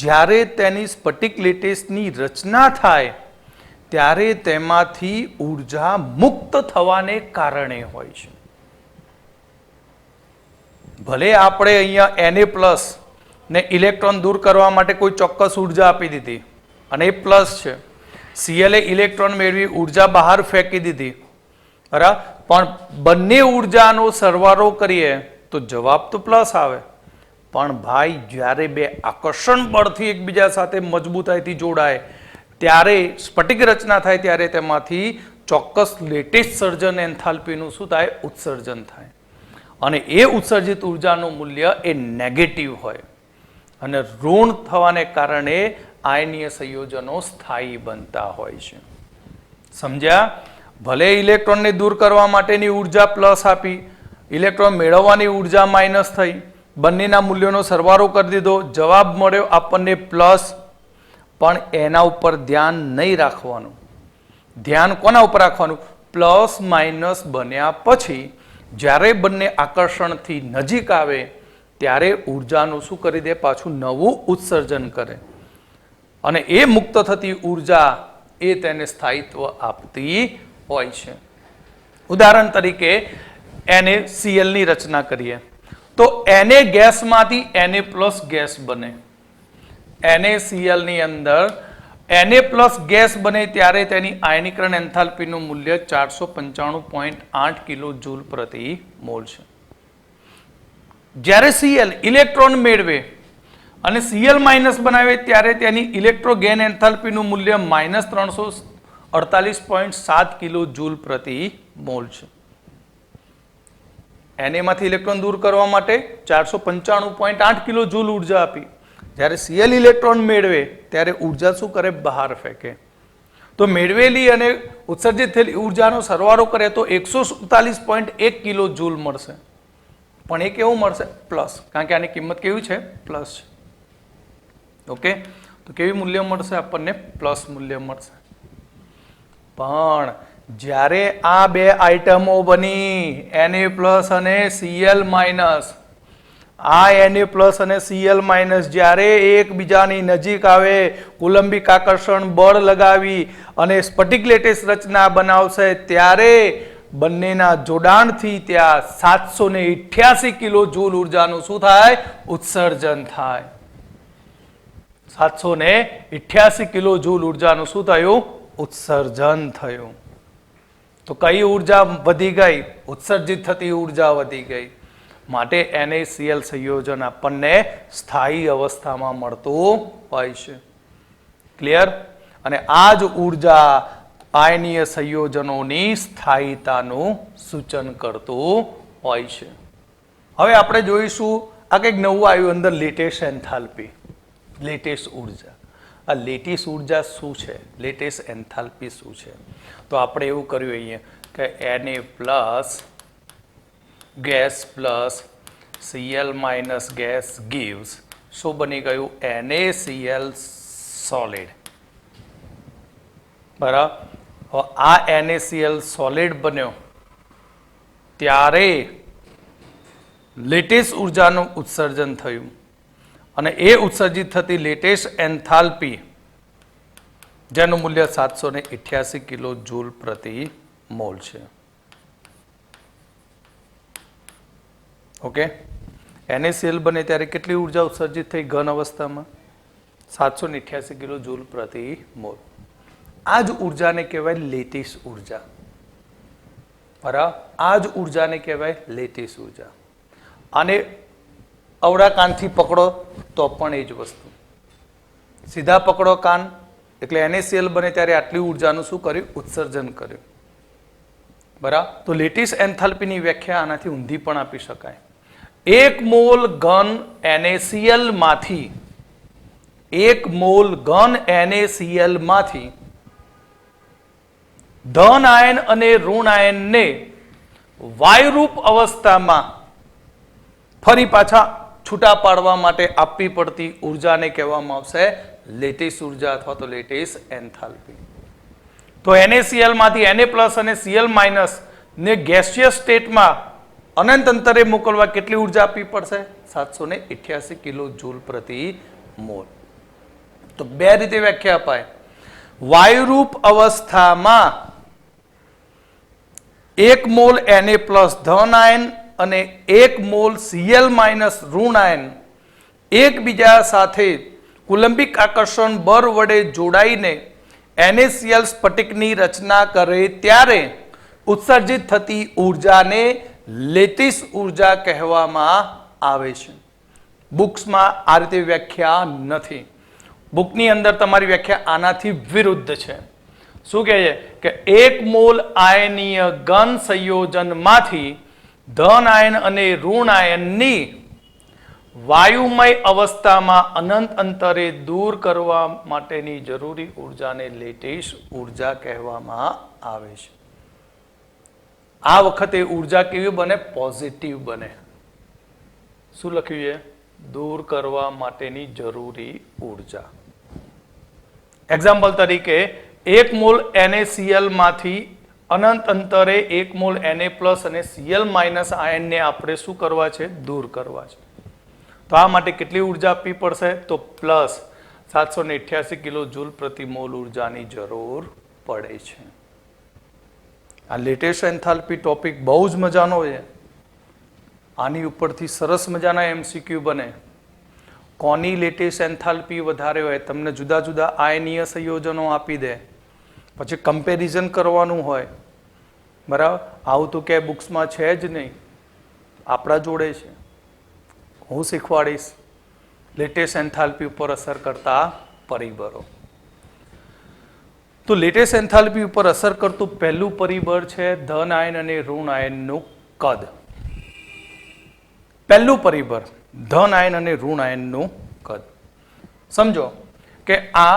જ્યારે તેની સ્ફટિક લેટિસની રચના થાય ત્યારે તેમાંથી ઉર્જા મુક્ત થવાને કારણે હોય છે. ભલે આપણે અહીંયા Na પ્લસ ને ઇલેક્ટ્રોન દૂર કરવા માટે કોઈ ચોક્કસ ઉર્જા આપી દીધી અને એ પ્લસ છે, Cl એ ઇલેક્ટ્રોન મેળવી ઉર્જા બહાર ફેંકી દીધી, બરાબર, પણ બંને ઉર્જાનો સરવાળો કરીએ તો જવાબ તો પ્લસ આવે. પણ ભાઈ જ્યારે બે આકર્ષણ બળથી એકબીજા સાથે મજબૂતાઈથી જોડાય ત્યારે સ્ફટિક રચના થાય ત્યારે તેમાંથી ચોક્કસ લેટેસ્ટ સર્જન એન્થાલ્પીનું શું થાય? ઉત્સર્જન થાય. અને એ ઉત્સર્જિત ઉર્જાનું મૂલ્ય એ નેગેટિવ હોય અને ઋણ થવાને કારણે આયનીય સંયોજનો સ્થાયી બનતા હોય છે. સમજ્યા? ભલે ઇલેક્ટ્રોનને દૂર કરવા માટેની ઉર્જા પ્લસ આપી, ઇલેક્ટ્રોન મેળવવાની ઉર્જા માઇનસ થઈ, બંનેના મૂલ્યોનો સરવાળો કરી દીધો, જવાબ મળ્યો આપણને પ્લસ, પણ એના ઉપર ધ્યાન નહીં રાખવાનું. ધ્યાન કોના ઉપર રાખવાનું? પ્લસ માઇનસ બન્યા પછી જ્યારે બંને આકર્ષણથી નજીક આવે ત્યારે ઉર્જાનું શું કરી દે? પાછું નવું ઉત્સર્જન કરે અને એ મુક્ત થતી ઉર્જા એ તેને સ્થાયિત્વ આપતી હોય છે. ઉદાહરણ તરીકે NaCl ની રચના કરીએ તો Na ગેસમાંથી Na પ્લસ ગેસ બને. NaCl ની અંદર Na+ ગેસ બને ત્યારે તેની આયનીકરણ એન્થાલ્પીનું મૂલ્ય 495.8 કિલો જૂલ પ્રતિ મોલ છે. જ્યારે Cl ઇલેક્ટ્રોન મેળવે અને Cl- બનાવે ત્યારે તેની ઇલેક્ટ્રોગેન એન્થાલ્પીનું મૂલ્ય -348.7 કિલો જૂલ પ્રતિ મોલ છે. Na માંથી ઇલેક્ટ્રોન દૂર કરવા માટે 495.8 કિલો જૂલ ઉર્જા આપી. જ્યારે Cl ઇલેક્ટ્રોન મેળવે ત્યારે ઉર્જા શું કરે? બહાર ફેંકે. તો મેળવેલી અને ઉત્સર્જિત થયેલી ઉર્જાનો સરવાળો કરે તો 147.1 કિલો જૂલ મળશે. પણ એ કેવું મળશે? પ્લસ, કારણ કે આની કિંમત કેવી છે? પ્લસ છે. ઓકે, તો કેવી મૂલ્ય મળશે આપણને? પ્લસ મૂલ્ય મળશે. પણ જ્યારે આ બે આઇટમો બની Na+ અને Cl-, આ Na+ અને Cl- જ્યારે એકબીજાની નજીક આવે, કુલંબિક આકર્ષણ બળ લગાવી અને સ્ફટિક લેટિસ રચના બનાવશે ત્યારે બંનેના જોડાણથી ત્યાં 788 કિલો જૂલ ઉર્જાનું શું થાય? ઉત્સર્જન થાય. 788 કિલો જૂલ ઉર્જાનું શું થયું? ઉત્સર્જન થયું. તો કઈ ઉર્જા વધી ગઈ? ઉત્સર્જિત થતી ઉર્જા વધી ગઈ. માટે NaCl સંયોજન આપણને સ્થાયી અવસ્થામાં મળતું હોય છે. ક્લિયર? અને આ જ ઉર્જા આયનીય સંયોજનોની સ્થાયીતાનું સૂચન કરતું હોય છે. હવે આપણે જોઈશું આ કંઈક નવું આવ્યું અંદર, લેટેસ્ટ એન્થાલ્પી. લેટેસ્ટ ઉર્જા. આ લેટિસ ઉર્જા શું છે? લેટેસ્ટ એન્થાલ્પી શું છે? તો આપણે એવું કર્યું અહીંયા કે Na+ gas plus Cl- gas gives શું બની ગયું? NaCl solid. બરાબર. આ NaCl સોલિડ બન્યો ત્યારે લેટેસ્ટ ઉર્જાનું ઉત્સર્જન થયું અને એ ઉત્સર્જિત થતી લેટેસ્ટ એન્થાલ્પી જેનું મૂલ્ય 788 કિલો જૂલ પ્રતિ મોલ છે. ઓકે, NaCl બને ત્યારે કેટલી ઉર્જા ઉત્સર્જિત થઈ ઘન અવસ્થામાં? 788 કિલો જૂલ પ્રતિ મોલ. આ જ ઉર્જાને કહેવાય લેટિસ ઉર્જા. બરાબર, આ જ ઉર્જાને કહેવાય લેટિસ ઉર્જા. અને અવળા કાનથી પકડો તો પણ એ જ વસ્તુ. સીધા પકડો કાન એટલે NaCl બને ત્યારે આટલી ઉર્જાનું શું કર્યું? ઉત્સર્જન કર્યું. બરાબર. તો લેટિસ એન્થાલ્પીની વ્યાખ્યા આનાથી ઊંધી પણ આપી શકાય. 1 મોલ ઘન NaCl માંથી 1 મોલ ઘન NaCl માંથી ધન આયન અને ઋણ આયનને વાયુરૂપ અવસ્થામાં ફરી પાછા છૂટા પાડવા માટે આપવી પડતી ઉર્જાને કહેવામાં આવશે લેટિસ ઉર્જા અથવા તો લેટિસ એન્થાલ્પી. તો NaCl માંથી Na+ અને Cl- ને ગેસિયસ સ્ટેટમાં અનંત અંતરે મોકલવા કેટલી ઉર્જા આપવી પડશે? 788 કિલો જૂલ પ્રતિ મોલ. તો બે રીતે વ્યાખ્યા અપાય. વાયુરૂપ અવસ્થામાં 1 મોલ Na+ ધન આયન અને 1 મોલ Cl- ઋણ આયન એકબીજા સાથે કુલંબિક આકર્ષણ બળ વડે જોડાઈને NaCl સ્ફટિકની રચના કરે ત્યારે ઉત્સર્જિત થતી ઉર્જાને લેટિસ ઉર્જા કહેવામાં આવે છે. બુક્સમાં આ રીતે વ્યાખ્યા નથી. બુકની અંદર તમારી વ્યાખ્યા આનાથી વિરુદ્ધ છે. શું કહે છે કે 1 મોલ આયનીય ઘન સંયોજનમાંથી ધન આયન અને ઋણ આયનની વાયુમય અવસ્થામાં અનંત અંતરે દૂર કરવા માટેની જરૂરી ઉર્જાને લેટિસ ઉર્જા કહેવામાં આવે છે. આ વખતે ઉર્જા કેવી બને? પોઝિટિવ બને. શું લખ્યું છે? દૂર કરવા માટેની જરૂરી ઉર્જા. એક્ઝામ્પલ તરીકે 1 મોલ NaCl માંથી અનંત અંતરે 1 મોલ Na+ અને Cl- આયનને આપણે શું કરવા છે? દૂર કરવા છે. તો આ માટે કેટલી ઉર્જા આપવી પડશે? તો પ્લસ 788 કિલો જૂલ પ્રતિ મોલ ઉર્જાની જરૂર પડે છે. આ લેટેસ્ટ એન્થાલ્પી ટોપિક બહુ જ મજાનો છે. આની ઉપરથી સરસ મજાના MCQ બને. કોની લેટેસ્ટ એન્થાલ્પી વધારે હોય, તમને જુદા જુદા આયનીય સંયોજનો આપી દે, પછી કમ્પેરિઝન કરવાનું હોય, બરાબર. આવું તો ક્યાંય બુક્સમાં છે જ નહીં, આપણા જોડે છે. હું શીખવાડીશ લેટેસ્ટ એન્થાલ્પી ઉપર અસર કરતા પરિબળો. તો લેટેસ્ટ એન્થાલ્પી ઉપર અસર કરતું પહેલું પરિબળ છે ધન આયન અને ઋણ આયનનું કદ. પહેલું પરિબળ ધન આયન અને ઋણ આયનનું કદ. સમજો કે આ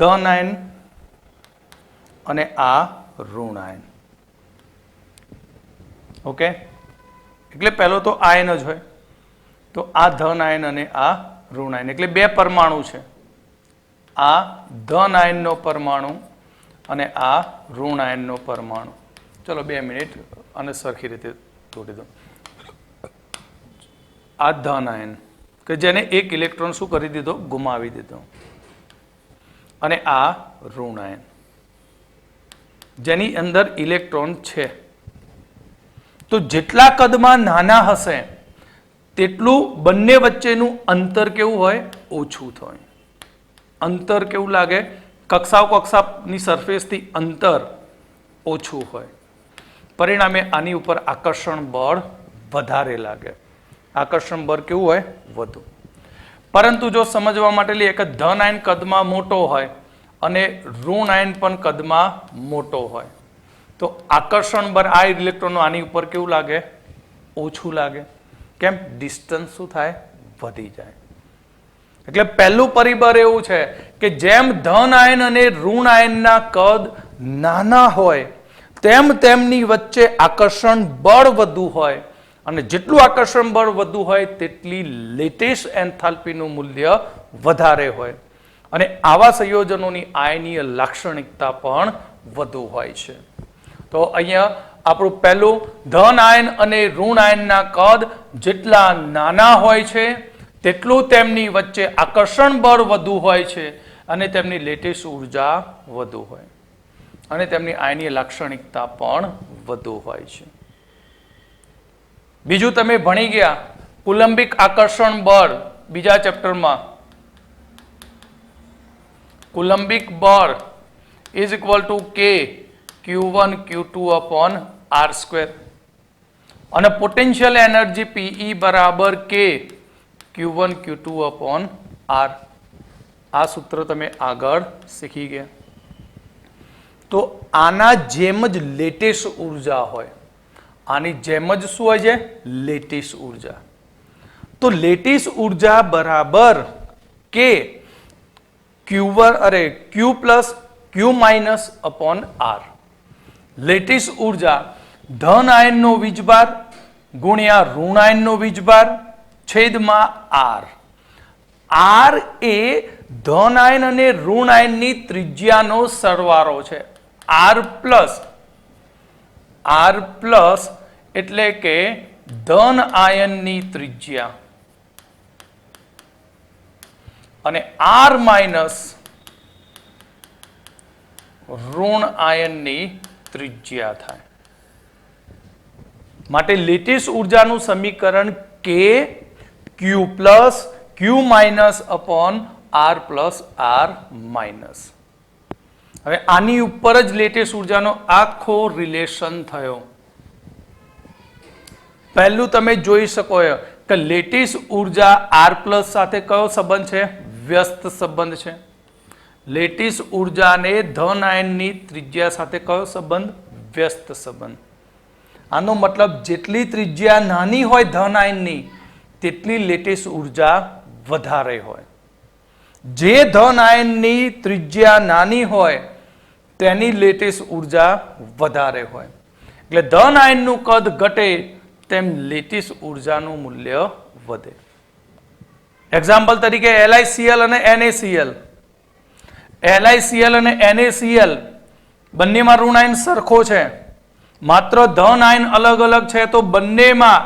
ધન આયન અને આ ઋણ આયન. ઓકે, એટલે પહેલો તો આયન જ હોય, તો આ ધન આયન અને આ ઋણ આયન, એટલે બે પરમાણુ છે. આ ધન આયનનો પરમાણુ અને આ ઋણ આયનનો પરમાણુ. ચલો 2 મિનિટ અને સરખી રીતે તોડી દો. આ ધન આયન કે જેને એક ઇલેક્ટ્રોન શું કરી દીધો, ગુમાવી દીધો, અને આ ઋણ આયન જેની અંદર ઇલેક્ટ્રોન છે. તો જેટલા કદમાં નાના હશે તેટલું બંને વચ્ચેનું અંતર કેવું હોય, ઓછું થાય. અંતર કેવું લાગે, કક્ષાની સરફેસથી અંતર ઓછું હોય. પરિણામે આની ઉપર આકર્ષણ બળ વધારે લાગે. આકર્ષણ બળ કેવું હોય, વધુ. પરંતુ જો સમજવા માટે લઈએ કે ધન આયન કદમાં મોટો હોય અને ઋણ આયન પણ કદમાં મોટો હોય, તો આકર્ષણ બળ આ ઇલેક્ટ્રોનો આની ઉપર કેવું લાગે, ઓછું લાગે. કેમ? ડિસ્ટન્સ શું થાય, વધી જાય. એટલે પહેલું પરિબળ એવું છે કે જેમ ધન આયન અને ઋણ આયનના કદ નાના હોય તેમ તેમની વચ્ચે આકર્ષણ બળ વધુ હોય, અને જેટલું આકર્ષણ બળ વધુ હોય તેટલી લેટેસ્ટ એન્થાલ્પીનું મૂલ્ય વધારે હોય, અને આવા સંયોજનોની આયનીય લાક્ષણિકતા પણ વધુ હોય છે. તો અહીંયા આપણું પહેલું ધન આયન અને ઋણ આયનના કદ જેટલા નાના હોય છે તેટલું તેમની વચ્ચે આકર્ષણ બળ વધુ હોય છે, અને તેમની લેટેસ્ટ ઉર્જા વધુ હોય, અને તેમની આયનીય લાક્ષણિકતા પણ વધુ હોય છે. બીજું તમે ભણી ગયા કુલંબિક આકર્ષણ બળ બીજા ચેપ્ટરમાં. કુલંબિક બળ ઇઝ ઇક્વલ ટુ કે Q1 Q2 upon R², અને પોટેન્શિયલ એનર્જી PE બરાબર કે Q1 Q2 upon R. આ સૂત્ર તમે આગળ શીખી ગયા. તો આના જેમ જ લેટેસ્ટ ઉર્જા હોય, આની જેમ જ શું હોય છે, લેટેસ્ટ ઉર્જા. તો લેટેસ્ટ ઉર્જા બરાબર કે Q plus Q minus upon R. Latest ઉર્જા ધન આયનનો વીજભાર ગુણ્યા ઋણ આયનનો વીજભાર છેદમાં R. R એ ધન આયન અને ઋણ આયનની ત્રિજ્યાનો સરવાળો છે. R પ્લસ એટલે કે ધન આયનની ત્રિજ્યા અને R માઇનસ ઋણ આયનની ત્રિજ્યા થાય. માટે લેટેસ્ટ ઉર્જાનું સમીકરણ કે Q plus Q minus upon R plus R minus. હવે આની ઉપર જ લેટેસ્ટ ઉર્જાનો આખો રિલેશન થયો. પહેલું તમે જોઈ શકો કે લેટેસ્ટ ઉર્જા R પ્લસ સાથે કયો સંબંધ છે, વ્યસ્ત સંબંધ છે. લેટેસ્ટ ઉર્જાને ધન આયનની ત્રિજ્યા સાથે કયો સંબંધ, વ્યસ્ત સંબંધ. આનો મતલબ જેટલી ત્રિજ્યા નાની હોય ધન આયનની તેટલી લેટેસ્ટ ઉર્જા વધારે હોય. જે ધન આયનની ત્રિજ્યા નાની હોય તેની લેટેસ્ટ ઉર્જા વધારે હોય. એટલે ધન આયનનું કદ ઘટે તેમ લેટેસ્ટ ઉર્જાનું મૂલ્ય વધે. એક્ઝામ્પલ તરીકે LiCl અને NaCl. LiCl અને NaCl બંનેમાં ઋણ આયન સરખો છે, માત્ર ધન આયન અલગ અલગ છે. તો બંનેમાં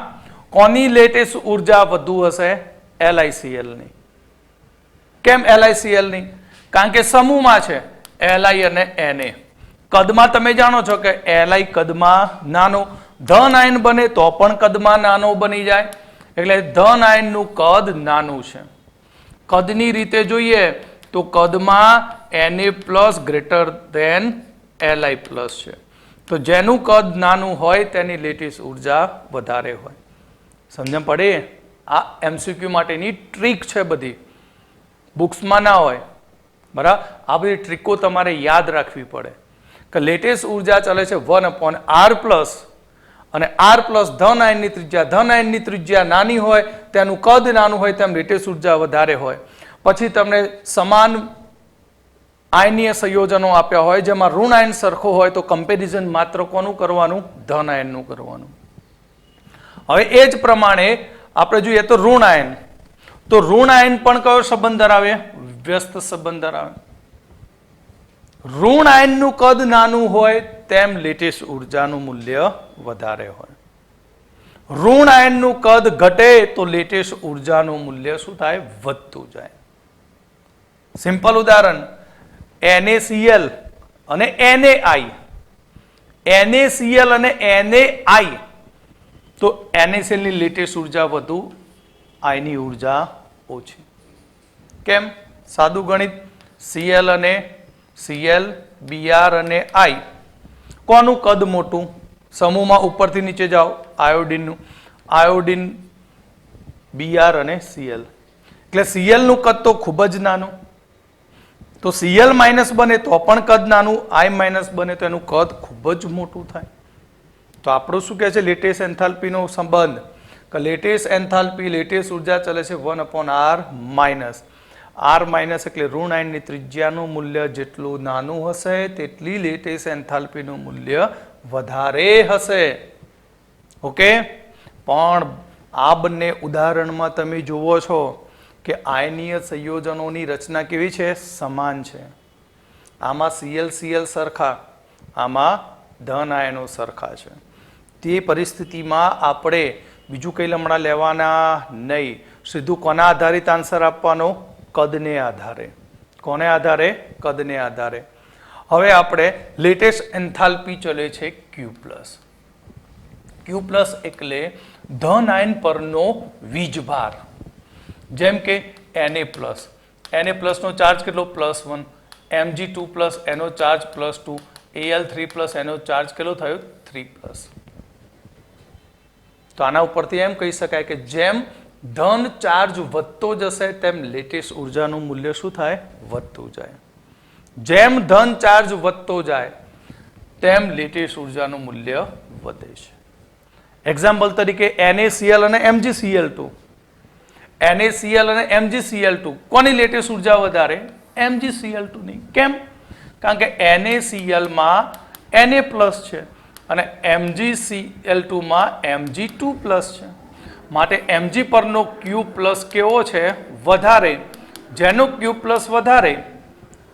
કોની લેટેસ્ટ ઉર્જા વધુ હશે, LiCl ની. કેમ LiCl ની? કારણ કે સમૂહમાં છે Li અને Na. કદમાં તમે જાણો છો કે Li કદમાં નાનો, ધન આયન બને તો પણ કદમાં નાનો બની જાય, એટલે ધન આયનનું કદ નાનું છે. કદની રીતે જોઈએ તો કદમાં Na+ ગ્રેટર ધેન Li+ છે. તો જેનું કદ નાનું હોય તેની લેટેસ્ટ ઉર્જા વધારે હોય. સમજણ પડે? આ MCQ માટેની ટ્રીક છે બધી, બુક્સમાં ના હોય. બરાબર? આ બધી ટ્રીકો તમારે યાદ રાખવી પડે કે લેટેસ્ટ ઉર્જા ચાલે છે 1/r+, અને r+ ધન આયનની ત્રિજ્યા, ધન આયનની ત્રિજ્યા નાની હોય તેનું કદ નાનું હોય તેમ લેટેસ્ટ ઉર્જા વધારે હોય. પછી તમને સમાન આયનીય સંયોજનો આપ્યા હોય જેમાં ઋણ આયન સરખો હોય તો કમ્પેરિઝન માત્ર કોનું કરવાનું? ધન આયનનું કરવાનું. હવે એ જ પ્રમાણે આપણે જોઈએ તો ઋણ આયન, તો ઋણ આયન પણ કયો સંબંધ ધરાવે? વ્યસ્ત સંબંધ ધરાવે. ઋણ આયનનું કદ નાનું હોય તેમ લેટેસ્ટ ઉર્જાનું મૂલ્ય વધારે હોય. ઋણ આયનનું કદ ઘટે તો લેટેસ્ટ ઉર્જાનું મૂલ્ય શું થાય? વધતું જાય. સિમ્પલ ઉદાહરણ, NaCl અને NaI. NaCl અને NaI, તો NaCl ની લેટેસ્ટ ઉર્જા વધુ, I ની ઉર્જા ઓછી. કેમ? સાદું ગણિત. Cl અને Cl, Br અને I, કોનું કદ મોટું? સમૂહમાં ઉપરથી નીચે જાઓ, આયોડિનનું. આયોડિન, Br અને Cl, એટલે Cl નું કદ તો ખૂબ જ નાનું. તો Cl- બને તો પણ કદ નાનું, I- બને તો એનું કદ ખૂબ જ મોટું થાય. તો આપણું શું કહે છે લેટેસ્ટ એન્થાલ્પીનો સંબંધ? કે લેટેસ્ટ એન્થાલ્પી, લેટેસ્ટ ઉર્જા ચાલે છે 1/r-. r- એટલે ઋણ આયનની ત્રિજ્યાનું મૂલ્ય જેટલું નાનું હશે તેટલી લેટેસ્ટ એન્થાલ્પીનું મૂલ્ય વધારે હશે. ઓકે? પણ આ બંને ઉદાહરણમાં તમે જુઓ છો કે આયનીય સંયોજનોની રચના કેવી છે? સમાન છે. આમાં Cl સરખા, આમાં ધન આયનો સરખા છે. તે પરિસ્થિતિમાં આપણે બીજું કંઈ લમણા લેવાના નહીં. સીધું કોના આધારિત આન્સર આપવાનો? કદને આધારે. કોને આધારે? કદને આધારે. હવે આપણે લેટેસ્ટ એન્થાલ્પી ચલે છે Q+. Q+ એટલે ધન આયન પરનો વીજભાર. જેમ કે Na+. નો ચાર્જ કેટલો? +1. Mg2+, એનો ચાર્જ +2. Al3+, એનો ચાર્જ કેટલો થયો? 3+. તો આના ઉપરથી એમ કહી શકાય કે જેમ ધન ચાર્જ વધતો જશે તેમ લેટેસ્ટ ઉર્જાનું મૂલ્ય શું થાય? વધતું જાય. જેમ ધન ચાર્જ વધતો જાય તેમ લેટેસ્ટ ઉર્જાનું મૂલ્ય વધે છે. એક્ઝામ્પલ તરીકે NaCl અને MgCl2. NaCl અને MgCl2, કોની લેટેસ્ટ ઉર્જા વધારે? MgCl2 ની. કેમ? કારણ કે NaCl માં Na+ છે અને MgCl2 માં Mg2+ છે. માટે Mg પરનો Q+ કેવો છે? વધારે. જેનો Q+ વધારે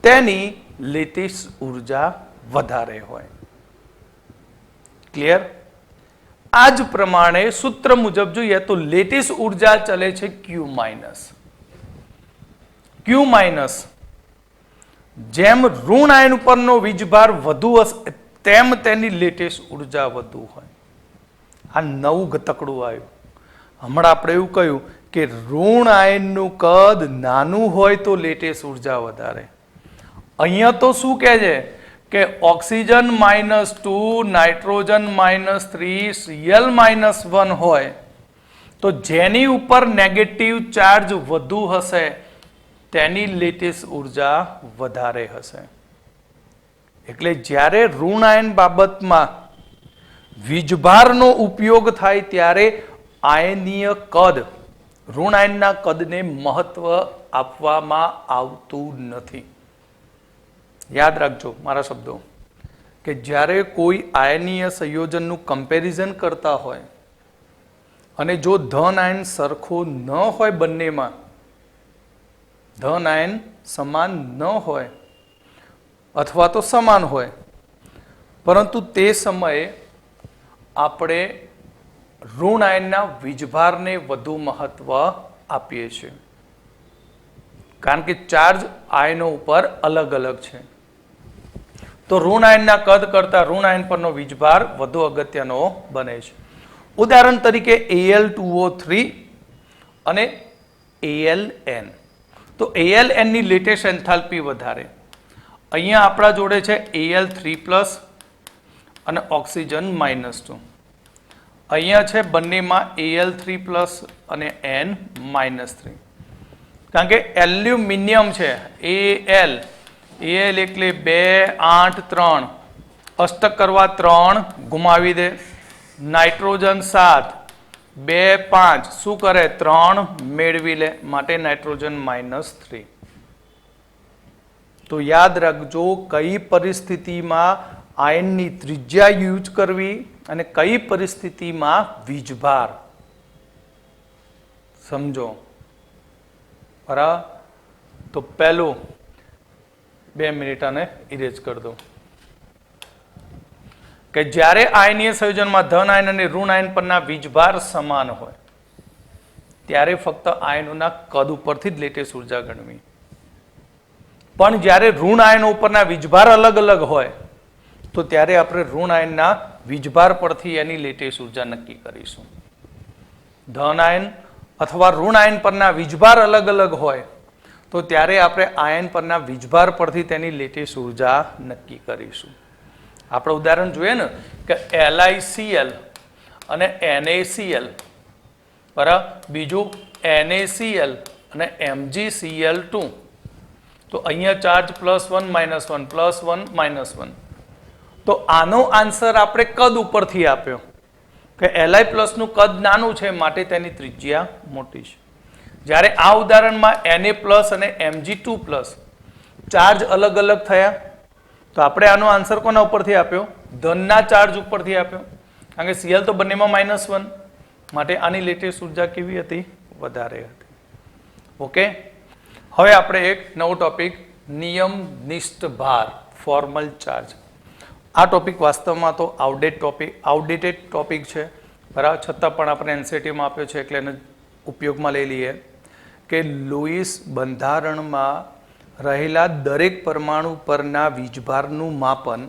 તેની લેટેસ્ટ ઉર્જા વધારે હોય. ક્લિયર? આ જ પ્રમાણે સૂત્ર મુજબ જોઈએ તો લેટેસ્ટ ઉર્જા ચલે છે Q-. Q-, જેમ ઋણ આયન ઉપરનો વીજભાર વધુ હશે તેમ તેની લેટેસ્ટ ઉર્જા વધુ હોય. આ નવું ગતકડું આવ્યું. હમણાં આપણે એવું કહ્યું કે ઋણ આયનનું કદ નાનું હોય તો લેટેસ્ટ ઉર્જા વધારે. અહીંયા તો શું કહે છે કે ઓક્સિજન -2, નાઇટ્રોજન -3, Cl -1 હોય તો જેની ઉપર નેગેટિવ ચાર્જ વધુ હશે તેની લેટેસ્ટ ઉર્જા વધારે હશે. એટલે જ્યારે ઋણ આયન બાબતમાં વીજભારનો ઉપયોગ થાય ત્યારે આયનીય કદ, ઋણ આયનના કદને મહત્વ આપવામાં આવતું નથી. યાદ રાખજો મારા શબ્દો કે જ્યારે કોઈ આયનીય સંયોજનનું કમ્પેરિઝન કરતા હોય અને જો ધન આયન સરખો ન હોય, બંનેમાં ધન આયન સમાન ન હોય અથવા તો સમાન હોય, પરંતુ તે સમયે આપણે ઋણ આયનના વીજભારને વધુ મહત્વ આપીએ છીએ કારણ કે ચાર્જ આયનો ઉપર અલગ અલગ છે. તો ઋણ આયનના કદ કરતા ઋણ આયન પરનો વીજભાર વધુ અગત્યનો બને છે. ઉદાહરણ તરીકે Al2O3 અને Aln. તો AlN ની લેટેસ્ટ એન્થાલ્પી વધારે. અહીંયા આપણા જોડે છે Al3+ અને ઓક્સિજન -2. અહીંયા છે બંનેમાં Al3+ અને N-3. કારણ કે એલ્યુમિનિયમ છે Al એટલે 2 8 3 અષ્ટક કરવા 3 ગુમાવી દે. નાઇટ્રોજન 7 2 5 શું કરે 3 મેળવી લે, માટે નાઇટ્રોજન -3. તો યાદ રાખજો કઈ પરિસ્થિતિમાં આયનની ત્રિજ્યા યુઝ કરવી અને કઈ પરિસ્થિતિમાં વીજભાર. સમજો બરાબર. તો પહેલું 2 મિનિટ આને ઇરેઝ કરી દો કે જ્યારે આયનીય સંયોજનમાં ધન આયન અને ઋણ આયન પરના વીજભાર સમાન હોય ત્યારે ફક્ત આયનોના કદ ઉપરથી જ લેટેસ્ટ ઉર્જા ગણવી. પણ જ્યારે ઋણ આયનો ઉપરના વીજભાર અલગ અલગ હોય તો ત્યારે આપણે ઋણ આયનના વીજભાર પરથી એની લેટેસ્ટ ઉર્જા નક્કી કરીશું. ધન આયન અથવા ઋણ આયન પરના વીજભાર અલગ અલગ હોય તો ત્યારે આપણે આયન પરના વીજભાર પરથી તેની લેટેસ્ટ ઉર્જા નક્કી કરીશું. આપણે ઉદાહરણ જોઈએ ને કે LiCl અને NaCl બરાબર, બીજું NaCl અને MgCl2. તો અહીંયા ચાર્જ +1 -1 +1 -1. તો આનો આન્સર આપણે કદ ઉપરથી આપ્યો કે Li+ નું કદ નાનું છે માટે તેની ત્રિજ્યા મોટી છે. જ્યારે આ ઉદાહરણમાં Na+ અને Mg2+ ચાર્જ અલગ અલગ થયા તો આપણે આનો આન્સર કોના ઉપરથી આપ્યો? ધનના ચાર્જ ઉપરથી આપ્યો. કારણ કે Cl તો બંનેમાં -1 માટે આની લેટેસ્ટ ઉર્જા કેવી હતી? વધારે હતી. ઓકે, હવે આપણે એક નવો ટોપિક નિયમનિષ્ઠ ભાર ફોર્મલ ચાર્જ. આ ટોપિક વાસ્તવમાં તો આઉટડેટેડ ટોપિક છે બરાબર, છતાં પણ આપણે એનસીઈઆરટીમાં આપ્યો છે એટલે એને ઉપયોગમાં લઈ લઈએ કે લુઈસ બંધારણમાં રહેલા દરેક પરમાણુ પરના વીજભારનું માપન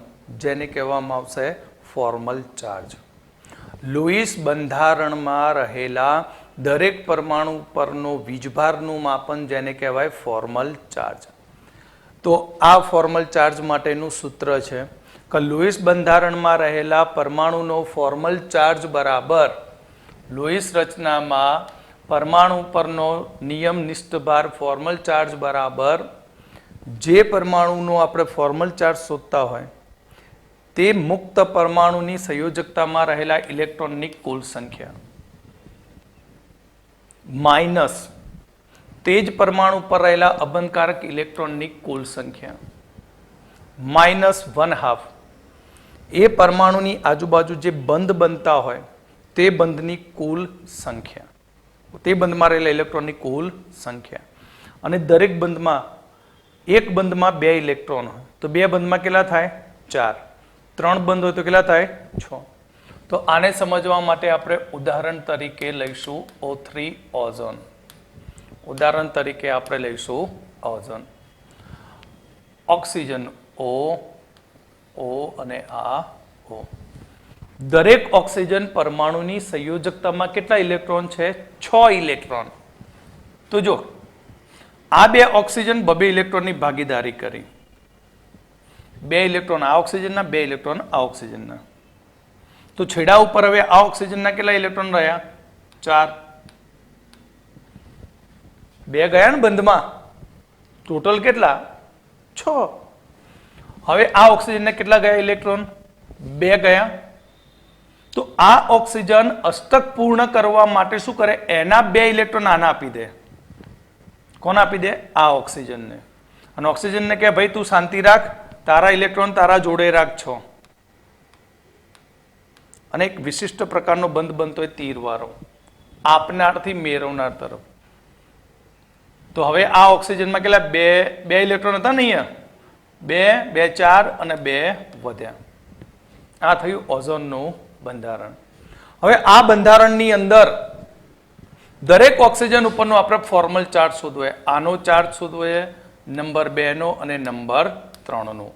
જેને કહેવામાં આવશે ફોર્મલ ચાર્જ. લુઈસ બંધારણમાં રહેલા દરેક પરમાણુ પરનો વીજભારનું માપન જેને કહેવાય ફોર્મલ ચાર્જ. તો આ ફોર્મલ ચાર્જ માટેનું સૂત્ર છે કે લુઈસ બંધારણમાં રહેલા પરમાણુનો ફોર્મલ ચાર્જ બરાબર લુઈસ રચનામાં પરમાણુ પરનો નિયમનિષ્ઠ ભાર ફોર્મલ ચાર્જ બરાબર જે પરમાણુનો આપણે ફોર્મલ ચાર્જ શોધતા હોય તે મુક્ત પરમાણુની સંયોજકતામાં રહેલા ઇલેક્ટ્રોનની કુલ સંખ્યા માઇનસ તે જ પરમાણુ પર રહેલા અબંધકારક ઇલેક્ટ્રોનની કુલ સંખ્યા -1/2 એ પરમાણુની આજુબાજુ જે બંધ બનતા હોય તે બંધની કુલ સંખ્યા, તે બંધમાં રહેલા ઇલેક્ટ્રોનની કુલ સંખ્યા. અને દરેક બંધમાં એક બંધમાં 2 ઇલેક્ટ્રોન હોય તો 2 બંધમાં કેટલા થાય? 4. 3 બંધ હોય તો કેટલા થાય? 6. તો આને સમજવા માટે આપણે ઉદાહરણ તરીકે લઈશું O3 ઓઝોન. ઉદાહરણ તરીકે આપણે લઈશું ઓઝોન. ઓક્સિજન O અને આ O. દરેક ઓક્સિજન પરમાણુની સંયોજકતામાં કેટલા ઇલેક્ટ્રોન છે? 6 ઇલેક્ટ્રોન. તો જો આ 2 ઓક્સિજન 2 ઇલેક્ટ્રોનની ભાગીદારી કરી. 2 ઇલેક્ટ્રોન આ ઓક્સિજનના, 2 ઇલેક્ટ્રોન આ ઓક્સિજનના. તો છેડા ઉપર હવે આ ઓક્સિજનના કેટલા ઇલેક્ટ્રોન રહ્યા? 4. 2 ગયા ને બંધમાં, ટોટલ કેટલા? 6. હવે આ ઓક્સિજનને કેટલા ગયા ઇલેક્ટ્રોન? 2 ગયા. તો આ ઓક્સિજન અષ્ટક પૂર્ણ કરવા માટે શું કરે? એના 2 ઇલેક્ટ્રોન આના આપી દે. કોને આપી દે? આ ઓક્સિજનને. અને ઓક્સિજનને કહે ભાઈ તું શાંતિ રાખ, તારા ઇલેક્ટ્રોન તારા જોડે રાખજો. અને એક વિશિષ્ટ પ્રકારનો બંધ બનતો હોય તીરવાળો, આપનારથી મેળવનાર તરફ. તો હવે આ ઓક્સિજનમાં કેટલા? 2 ઇલેક્ટ્રોન હતા ને અહીંયા? 2, 2, 4 અને 2 વધ્યા. આ થયું ઓઝોનનું બંધારણ. હવે આ બંધારણની અંદર દરેક ઓક્સિજન ઉપરનો આપણે ફોર્મલ ચાર્જ શોધવો હોય. આનો ચાર્જ શોધવો હોય, નંબર 2 નો અને નંબર 3 નો.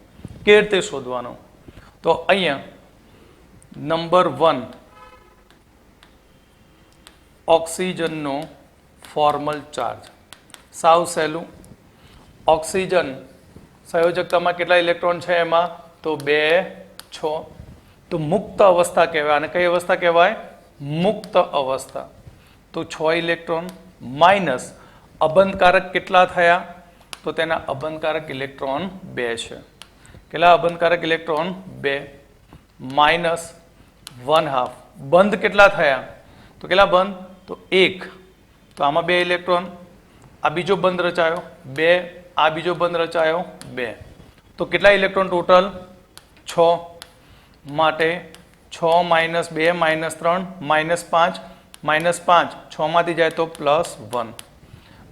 કેવી રીતે શોધવાનો? તો અહીંયા નંબર 1 ઓક્સિજનનો ફોર્મલ ચાર્જ સાવ સહેલું. ઓક્સિજન સંયોજકતામાં કેટલા ઇલેક્ટ્રોન છે એમાં? તો 2 6. તો મુક્ત અવસ્થા કહેવાય. અને કઈ અવસ્થા કહેવાય? મુક્ત અવસ્થા. તો 6 ઇલેક્ટ્રોન માઇનસ અબંધકારક કેટલા થયા? તો તેના અબંધકારક ઇલેક્ટ્રોન 2 છે. કેટલા અબંધકારક ઇલેક્ટ્રોન? 2 માઇનસ 1/2. બંધ કેટલા થયા? તો કેટલા બંધ? તો 1. તો આમાં 2 ઇલેક્ટ્રોન, આ બીજો બંધ રચાયો 2, આ બીજો બંધ રચાયો 2. તો કેટલા ઇલેક્ટ્રોન ટોટલ? 6. માટે 6 માઇનસ 2 માઇનસ 3 માઇનસ 5 માઇનસ 5 6 માંથી જાય તો +1.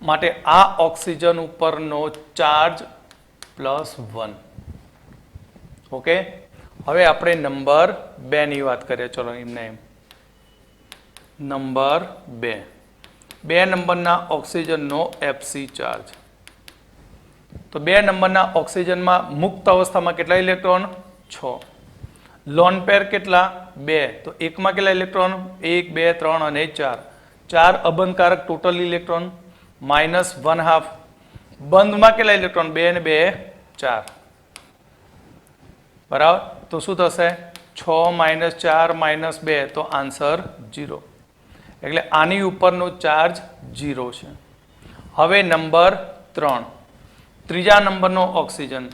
માટે આ ઓક્સિજન ઉપરનો ચાર્જ +1. ઓકે. હવે આપણે નંબર 2 ની વાત કરીએ. ચલો એમને એમ. નંબર 2 નંબરના ઓક્સિજનનો Fc ચાર્જ. તો 2 નંબરના ઓક્સિજનમાં મુક્ત અવસ્થામાં કેટલા ઇલેક્ટ્રોન? 6. લોન પેર કેટલા? 2. તો એકમાં કેટલા ઇલેક્ટ્રોન? 1 2 3 અને 4. 4 અબંધકારક ટોટલ ઇલેક્ટ્રોન -1/2. બંધમાં કેટલા ઇલેક્ટ્રોન? 2 ને 2 4. બરાબર. તો શું થશે? 6 - 4 - 2. તો આન્સર 0. એટલે આની ઉપરનો ચાર્જ 0 છે. હવે નંબર 3, ત્રીજા નંબરનો ઓક્સિજન.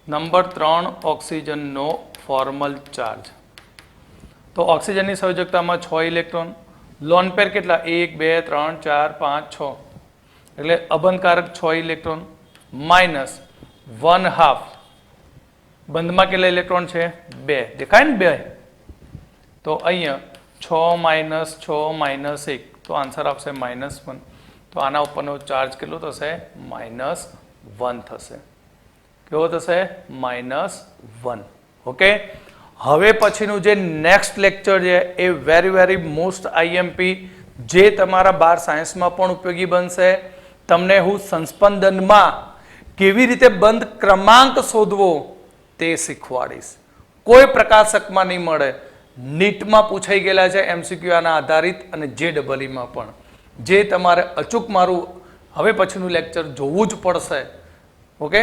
નંબર 3 ઓક્સિજનનો ફોર્મલ ચાર્જ. તો ઓક્સિજનની સંયોજકતામાં 6 ઇલેક્ટ્રોન. લોન પેર કેટલા? 1 2 3 4 5 6. એટલે અબંધકારક 6 ઇલેક્ટ્રોન -1/2. બંધમાં કેટલા ઇલેક્ટ્રોન છે? 2. દેખાય ને 2? તો અહીંયા 6 - 6 - 1. તો આન્સર આપશે -1. તો આના ઉપરનો ચાર્જ કેટલો થશે? -1 થશે. કેવો થશે? -1. ઓકે. હવે પછીનું જે નેક્સ્ટ લેક્ચર છે એ વેરી મોસ્ટ IMP, જે તમારા 12 સાયન્સમાં પણ ઉપયોગી બનશે. તમને હું સંસ્પંદનમાં કેવી રીતે બંધ ક્રમાંક શોધવો તે શીખવાડીશ. કોઈ પ્રકાશકમાં નહીં મળે. નીટમાં પૂછાઈ ગયેલા છે MCQ આના આધારિત, અને JEE-માં પણ. જે તમારે અચૂક મારું હવે પછીનું લેક્ચર જોવું જ પડશે. ઓકે.